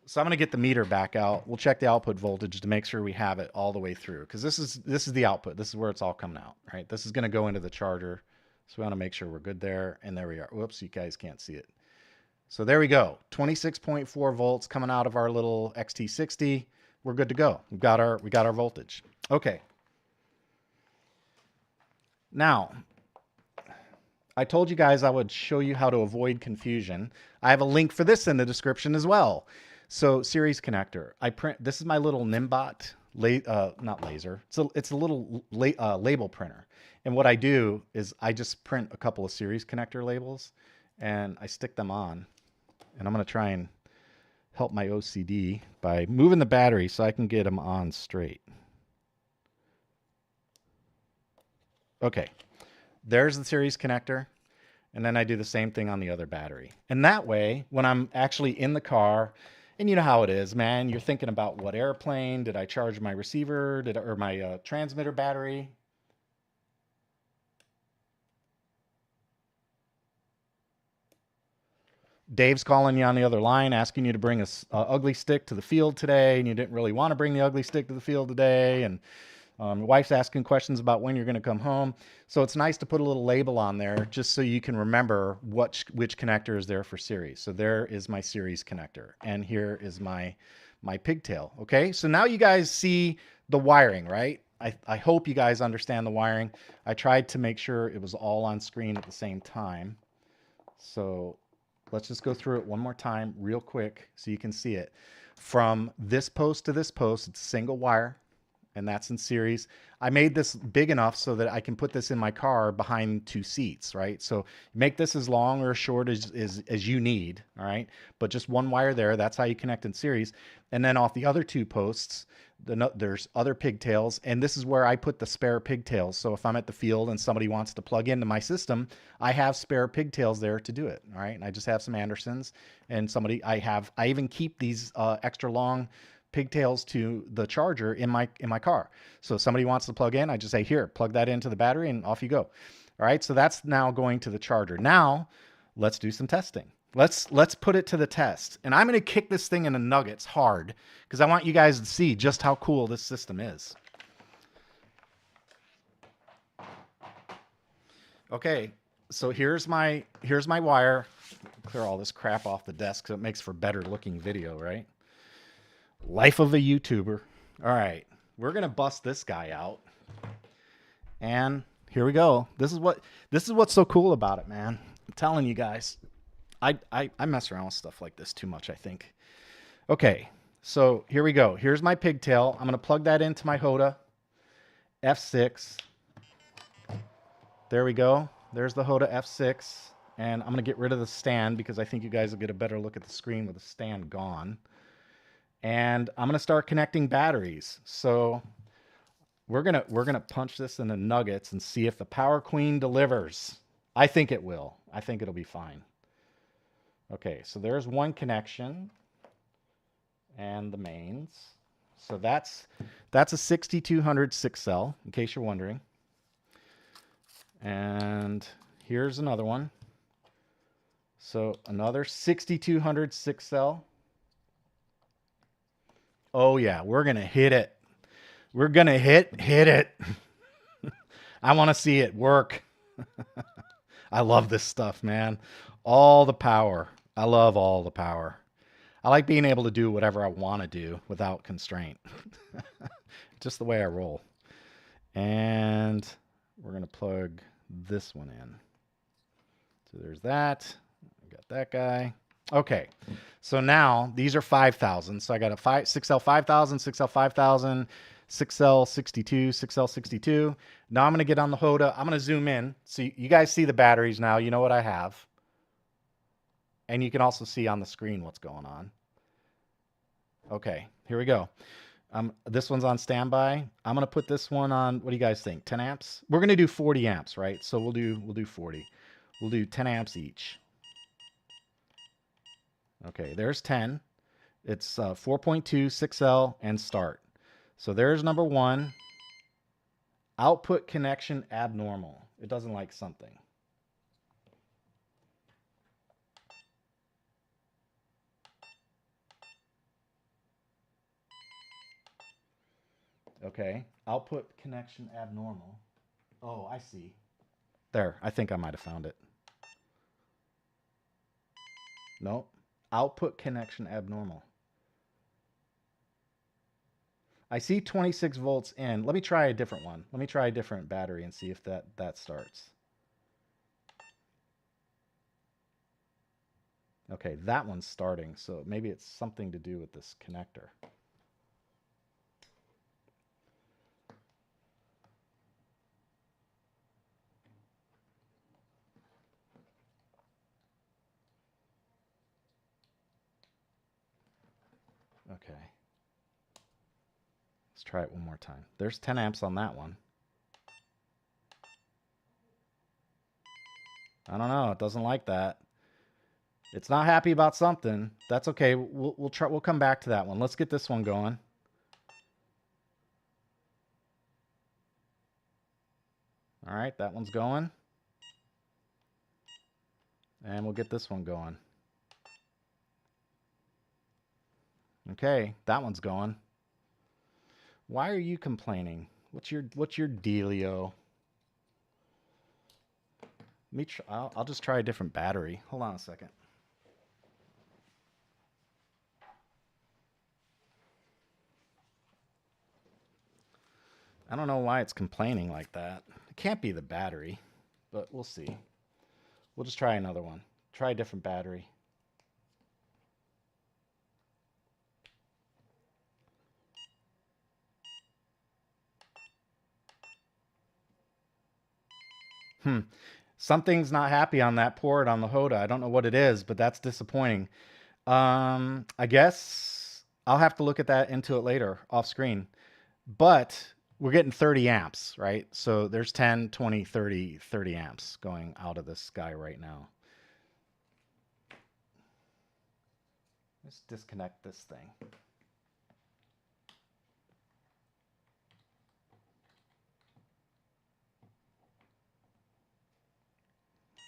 S1: So I'm going to get the meter back out. We'll check the output voltage to make sure we have it all the way through. Because this is the output. This is where it's all coming out, right? This is going to go into the charger. So we want to make sure we're good there. And there we are. Whoops, you guys can't see it. So there we go. 26.4 volts coming out of our little XT60. We're good to go. We got our voltage. Okay. Now, I told you guys I would show you how to avoid confusion. I have a link for this in the description as well. So series connector. This is my little Nimbot, not laser. It's a little label printer. And what I do is I just print a couple of series connector labels and I stick them on. And I'm going to try and help my OCD by moving the battery so I can get them on straight. Okay, there's the series connector. And then I do the same thing on the other battery. And that way, when I'm actually in the car, and you know how it is, man, you're thinking about what airplane, did I charge my receiver, or my transmitter battery? Dave's calling you on the other line, asking you to bring a ugly stick to the field today, and you didn't really want to bring the ugly stick to the field today, and your wife's asking questions about when you're going to come home. So it's nice to put a little label on there just so you can remember which connector is there for series. So there is my series connector, and here is my pigtail. Okay, so now you guys see the wiring, right? I hope you guys understand the wiring. I tried to make sure it was all on screen at the same time. So let's just go through it one more time real quick so you can see it. From this post to this post, it's a single wire, and that's in series. I made this big enough so that I can put this in my car behind two seats, right? So make this as long or as short as you need, all right? But just one wire there, that's how you connect in series. And then off the other two posts, there's other pigtails, and this is where I put the spare pigtails. So if I'm at the field and somebody wants to plug into my system, I have spare pigtails there to do it, all right? And I just have some Andersons, and I even keep these extra long pigtails to the charger in my car. So if somebody wants to plug in, I just say, here, plug that into the battery, and off you go. All right, so that's now going to the charger. Now, let's do some testing. Let's put it to the test. And I'm going to kick this thing into nuggets hard because I want you guys to see just how cool this system is. Okay, so here's my wire. Clear all this crap off the desk so it makes for better looking video, right? Life of a YouTuber. All right, we're gonna bust this guy out, and here we go. This is what's so cool about it, man. I'm telling you guys, I mess around with stuff like this too much, I think. Okay, so here we go. Here's my pigtail. I'm gonna plug that into my Hoda F6. There we go. There's the Hoda F6, and I'm gonna get rid of the stand because I think you guys will get a better look at the screen with the stand gone. And I'm going to start connecting batteries. So we're going to punch this into nuggets and see if the Power Queen delivers. I think it will. I think it'll be fine. Okay, so there's one connection and the mains. So that's a 6200 6-cell, in case you're wondering. And here's another one. So another 6200 6-cell. Oh yeah, we're going to hit it. We're going to hit it. I want to see it work. I love this stuff, man. All the power. I love all the power. I like being able to do whatever I want to do without constraint. Just the way I roll. And we're going to plug this one in. So there's that. We got that guy. Okay, so now these are 5,000. So I got a 6L 5,000, 6L 5,000, 6L 62, 6L 62. Now I'm going to get on the Hoda. I'm going to zoom in. So you guys see the batteries now. You know what I have. And you can also see on the screen what's going on. Okay, here we go. This one's on standby. I'm going to put this one on, what do you guys think, 10 amps? We're going to do 40 amps, right? So we'll do 40. We'll do 10 amps each. Okay, there's 10. It's 4.2, 6L, and start. So there's number one. Output connection abnormal. It doesn't like something. Okay, output connection abnormal. Oh, I see. There, I think I might have found it. Nope. Output connection abnormal. I see 26 volts in. Let me try a different one. Let me try a different battery and see if that starts. Okay, that one's starting, so maybe it's something to do with this connector. Okay. Let's try it one more time. There's 10 amps on that one. I don't know. It doesn't like that. It's not happy about something. That's okay. We'll try. We'll come back to that one. Let's get this one going. All right, that one's going. And we'll get this one going. Okay, that one's going. Why are you complaining? What's your dealio? I'll just try a different battery. Hold on a second. I don't know why it's complaining like that. It can't be the battery, but we'll see. We'll just try another one. Try a different battery. Something's not happy on that port on the Hoda. I don't know what it is, but that's disappointing. I guess I'll have to look at that into it later off screen. But we're getting 30 amps, right? So there's 10, 20, 30 amps going out of this guy right now. Let's disconnect this thing.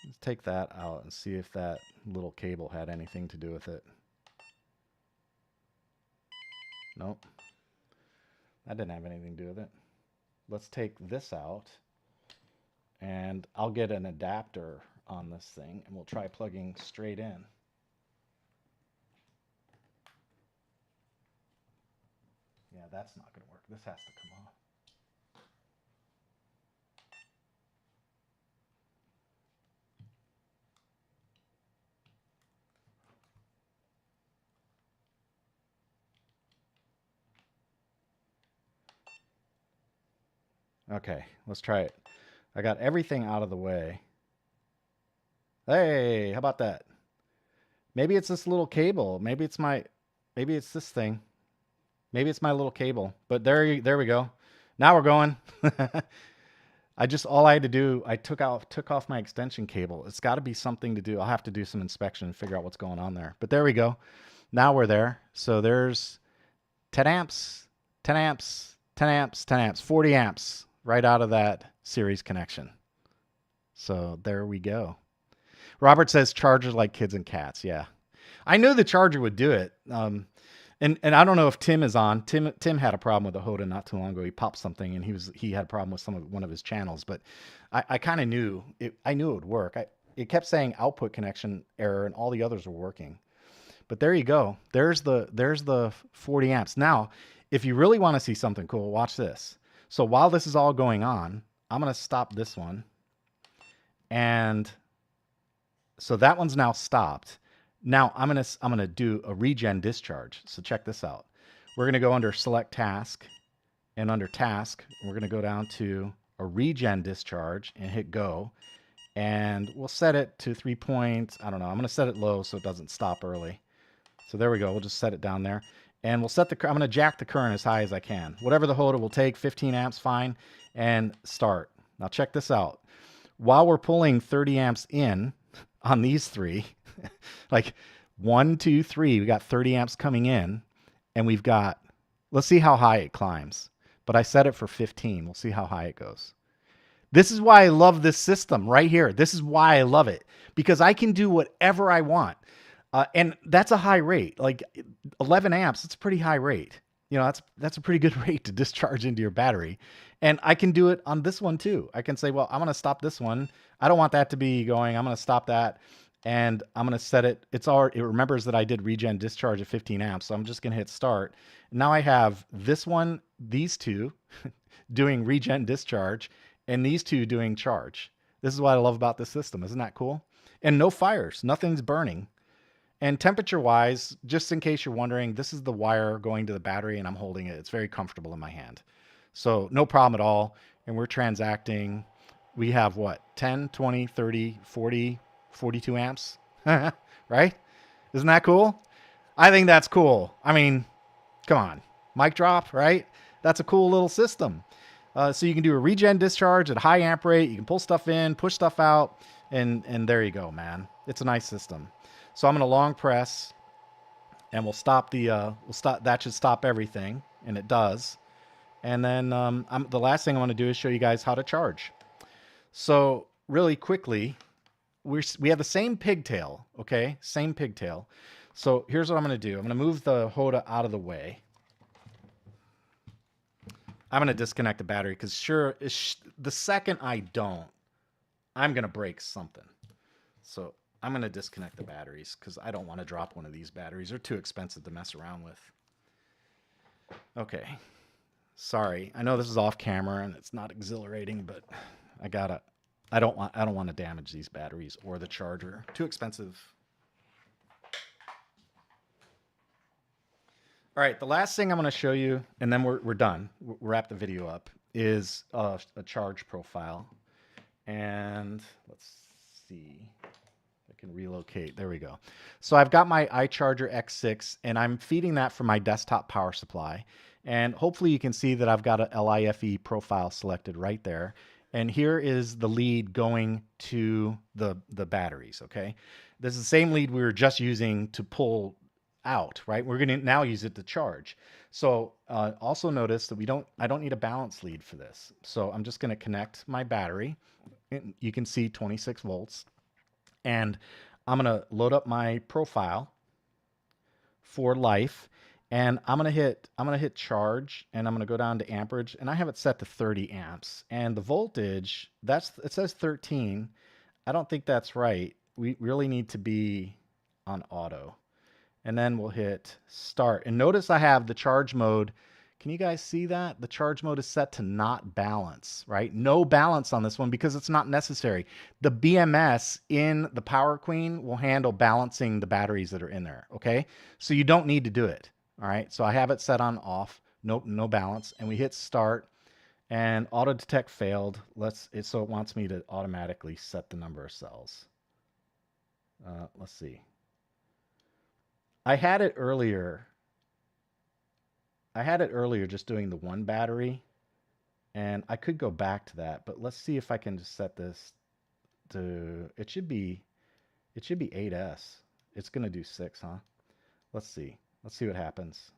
S1: Let's take that out and see if that little cable had anything to do with it. Nope. That didn't have anything to do with it. Let's take this out, and I'll get an adapter on this thing, and we'll try plugging straight in. Yeah, that's not going to work. This has to come off. Okay, let's try it. I got everything out of the way. Hey, how about that? Maybe it's this little cable. Maybe it's this thing. Maybe it's my little cable. But there we go. Now we're going. All I had to do, I took off my extension cable. It's got to be something to do. I'll have to do some inspection and figure out what's going on there. But there we go. Now we're there. So there's 10 amps, 10 amps, 10 amps, 10 amps, 40 amps right out of that series connection. So there we go. Robert says chargers like kids and cats. Yeah, I knew the charger would do it. And I don't know if Tim is on. Tim had a problem with the Hoda not too long ago. He popped something and he had a problem with one of his channels. But I kind of knew it. I knew it would work. It kept saying output connection error, and all the others were working. But there you go. There's the 40 amps. Now, if you really want to see something cool, watch this. So while this is all going on, I'm going to stop this one. And so that one's now stopped. Now I'm going to do a regen discharge. So check this out. We're going to go under select task, and under task, we're going to go down to a regen discharge and hit go. And we'll set it to 3 points. I don't know. I'm going to set it low so it doesn't stop early. So there we go. We'll just set it down there. And we'll set I'm going to jack the current as high as I can. Whatever the Hoda will take, 15 amps, fine. And start. Now check this out. While we're pulling 30 amps in on these three, like 1, 2, 3, we got 30 amps coming in. And we've got, let's see how high it climbs. But I set it for 15. We'll see how high it goes. This is why I love this system right here. This is why I love it. Because I can do whatever I want. And that's a high rate, like 11 amps. It's a pretty high rate. You know, that's a pretty good rate to discharge into your battery. And I can do it on this one too. I can say, well, I'm going to stop this one. I don't want that to be going. I'm going to stop that. and I'm going to set it. It remembers that I did regen discharge at 15 amps. So I'm just going to hit start. Now I have this one, these two doing regen discharge, and these two doing charge. This is what I love about this system. Isn't that cool? And no fires, nothing's burning. And temperature wise, just in case you're wondering, this is the wire going to the battery and I'm holding it. It's very comfortable in my hand. So no problem at all. And we're transacting. We have what? 10, 20, 30, 40, 42 amps, right? Isn't that cool? I think that's cool. I mean, come on, mic drop, right? That's a cool little system. So you can do a regen discharge at high amp rate. You can pull stuff in, push stuff out, and there you go, man. It's a nice system. So I'm going to long press, and we'll stop the that should stop everything, and it does. And then the last thing I want to do is show you guys how to charge. So really quickly, we have the same pigtail, okay? Same pigtail. So here's what I'm going to do. I'm going to move the Hoda out of the way. I'm going to disconnect the battery because sure, the second I don't, I'm going to break something. So I'm going to disconnect the batteries because I don't want to drop one of these batteries. They're too expensive to mess around with. Okay. Sorry. I know this is off camera and it's not exhilarating, but I don't want to damage these batteries or the charger. Too expensive. All right, the last thing I'm going to show you, and then we're done. We'll wrap the video up, is a charge profile. And let's see. I can relocate. There we go. So I've got my iCharger X6, and I'm feeding that from my desktop power supply. And hopefully you can see that I've got a LIFE profile selected right there. And here is the lead going to the batteries, okay? This is the same lead we were just using to pull out, right? We're going to now use it to charge. So also notice that I don't need a balance lead for this. So I'm just going to connect my battery. You can see 26 volts. And I'm going to load up my profile for life. And I'm going to hit charge, and I'm going to go down to amperage, and I have it set to 30 amps. And the voltage, it says 13. I don't think that's right. We really need to be on auto. And then we'll hit start. And notice I have the charge mode. Can you guys see that? The charge mode is set to not balance, right? No balance on this one because it's not necessary. The BMS in the Power Queen will handle balancing the batteries that are in there, okay? So you don't need to do it, all right? So I have it set on off, nope, no balance. And we hit start, and auto detect failed. So it wants me to automatically set the number of cells. Let's see. I had it earlier just doing the one battery, and I could go back to that, but let's see if I can just set this to, it should be 8S. It's going to do 6, huh? Let's see what happens.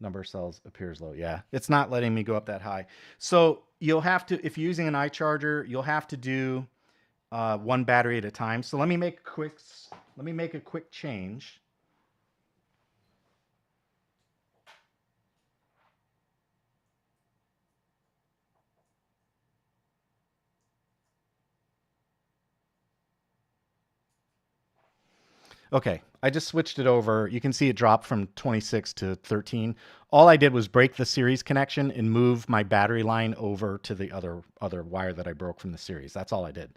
S1: Number of cells appears low. Yeah, it's not letting me go up that high. So you'll have to, if you're using an iCharger, you'll have to do one battery at a time. So let me make a quick change. Okay, I just switched it over. You can see it dropped from 26 to 13. All I did was break the series connection and move my battery line over to the other wire that I broke from the series. That's all I did.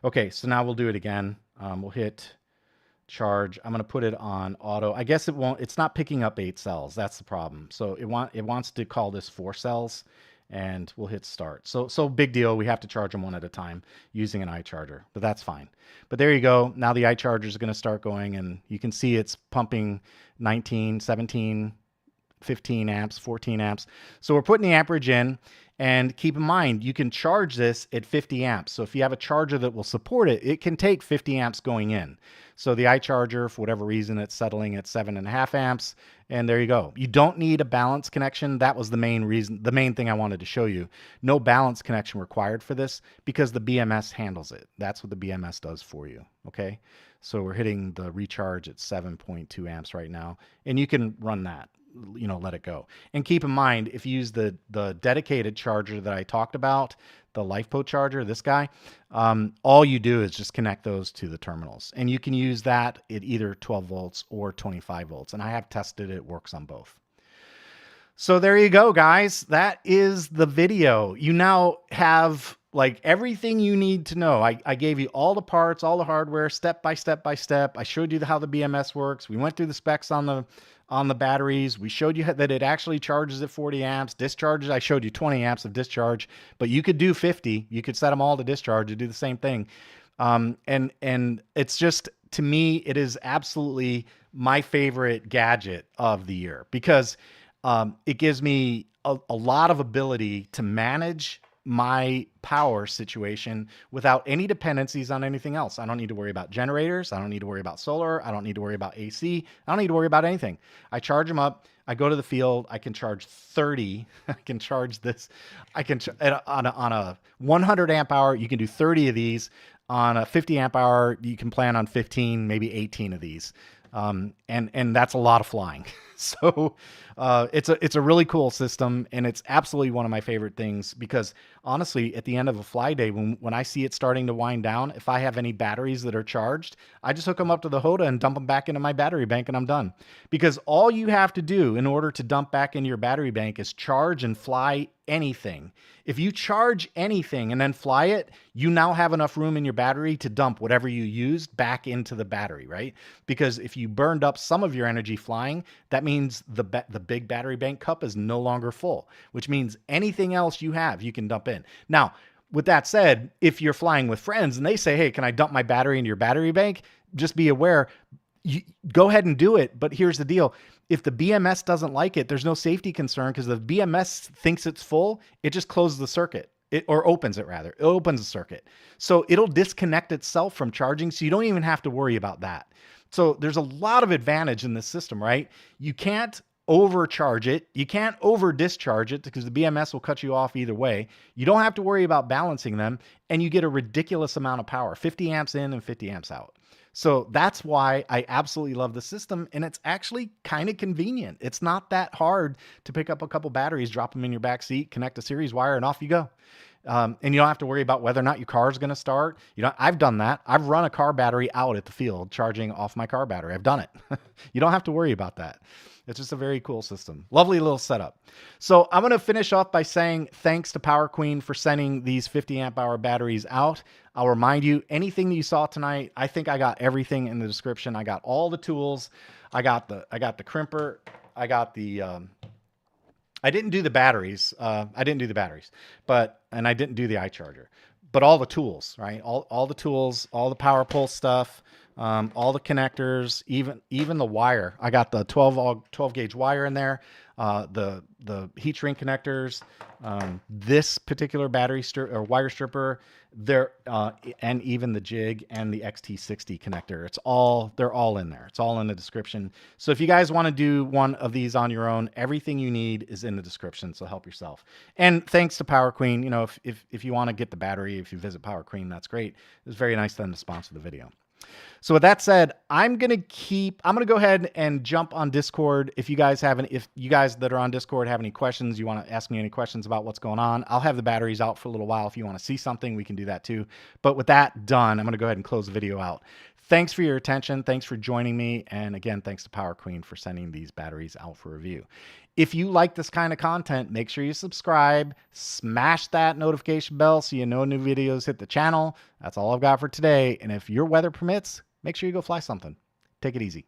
S1: Okay, so now we'll do it again. We'll hit charge. I'm going to put it on auto. I guess it's not picking up 8 cells. That's the problem. So it wants to call this 4 cells, and we'll hit start. So big deal. We have to charge them one at a time using an iCharger, but that's fine. But there you go. Now the iCharger is going to start going, and you can see it's pumping 19, 17, 15 amps, 14 amps. So we're putting the amperage in, and keep in mind, you can charge this at 50 amps. So if you have a charger that will support it, it can take 50 amps going in. So the iCharger, for whatever reason, it's settling at 7.5 amps, and there you go. You don't need a balance connection. That was the main reason, the main thing I wanted to show you. No balance connection required for this because the BMS handles it. That's what the BMS does for you, okay? So we're hitting the recharge at 7.2 amps right now, and you can run that. let it go. And keep in mind, if you use the dedicated charger that I talked about, the LifePo charger, this guy, all you do is just connect those to the terminals, and you can use that at either 12 volts or 25 volts. And I have tested it, works on both. So there you go, guys. That is the video. You now have like everything you need to know. I gave you all the parts, all the hardware, step by step by step. I showed you how the BMS works. We went through the specs on the batteries. We showed you that it actually charges at 40 amps. Discharges, I showed you 20 amps of discharge, but you could do 50. You could set them all to discharge to do the same thing. And it's just, to me, it is absolutely my favorite gadget of the year, because it gives me a lot of ability to manage my power situation without any dependencies on anything else. I don't need to worry about generators. I don't need to worry about solar. I don't need to worry about AC. I don't need to worry about anything. I charge them up. I go to the field. I can charge 30. I can charge this. I can on a 100 amp hour. You can do 30 of these. On a 50 amp hour, you can plan on 15, maybe 18 of these. And that's a lot of flying. So it's a really cool system, and it's absolutely one of my favorite things, because honestly, at the end of a fly day, when I see it starting to wind down, if I have any batteries that are charged, I just hook them up to the HOTA and dump them back into my battery bank, and I'm done. Because all you have to do in order to dump back into your battery bank is charge and fly anything. If you charge anything and then fly it, you now have enough room in your battery to dump whatever you used back into the battery, right? Because if you burned up some of your energy flying, that means the big battery bank cup is no longer full, which means anything else you have, you can dump in. Now, with that said, if you're flying with friends and they say, hey, can I dump my battery into your battery bank? Just be aware, you go ahead and do it. But here's the deal. If the BMS doesn't like it, there's no safety concern, because the BMS thinks it's full. It just closes the circuit, or opens it rather. It opens the circuit. So it'll disconnect itself from charging. So you don't even have to worry about that. So there's a lot of advantage in this system, right? You can't overcharge it. You can't over discharge it, because the BMS will cut you off either way. You don't have to worry about balancing them, and you get a ridiculous amount of power, 50 amps in and 50 amps out. So that's why I absolutely love the system, and it's actually kind of convenient. It's not that hard to pick up a couple batteries, drop them in your back seat, connect a series wire, and off you go. And you don't have to worry about whether or not your car is going to start. I've done that. I've run a car battery out at the field, charging off my car battery. I've done it. You don't have to worry about that. It's just a very cool system. Lovely little setup. So I'm going to finish off by saying thanks to Power Queen for sending these 50 amp hour batteries out. I'll remind you, anything that you saw tonight, I think I got everything in the description. I got all the tools. I got the crimper. I got the, I didn't do the batteries. And I didn't do the iCharger, but all the tools, right? All the tools, all the power pole stuff, all the connectors, even the wire. I got the 12 gauge wire in there, the heat shrink connectors, this particular battery or wire stripper there, and even the jig and the XT60 connector. They're all in there. It's all in the description. So if you guys want to do one of these on your own, everything you need is in the description. So help yourself. And thanks to Power Queen. If you want to get the battery, if you visit Power Queen, that's great. It's very nice of them to sponsor the video. So with that said, I'm going to go ahead and jump on Discord. If you guys that are on Discord have any questions, you want to ask me any questions about what's going on, I'll have the batteries out for a little while. If you want to see something, we can do that too. But with that done, I'm going to go ahead and close the video out. Thanks for your attention. Thanks for joining me. And again, thanks to Power Queen for sending these batteries out for review. If you like this kind of content, make sure you subscribe, smash that notification bell so you know new videos hit the channel. That's all I've got for today. And if your weather permits, make sure you go fly something. Take it easy.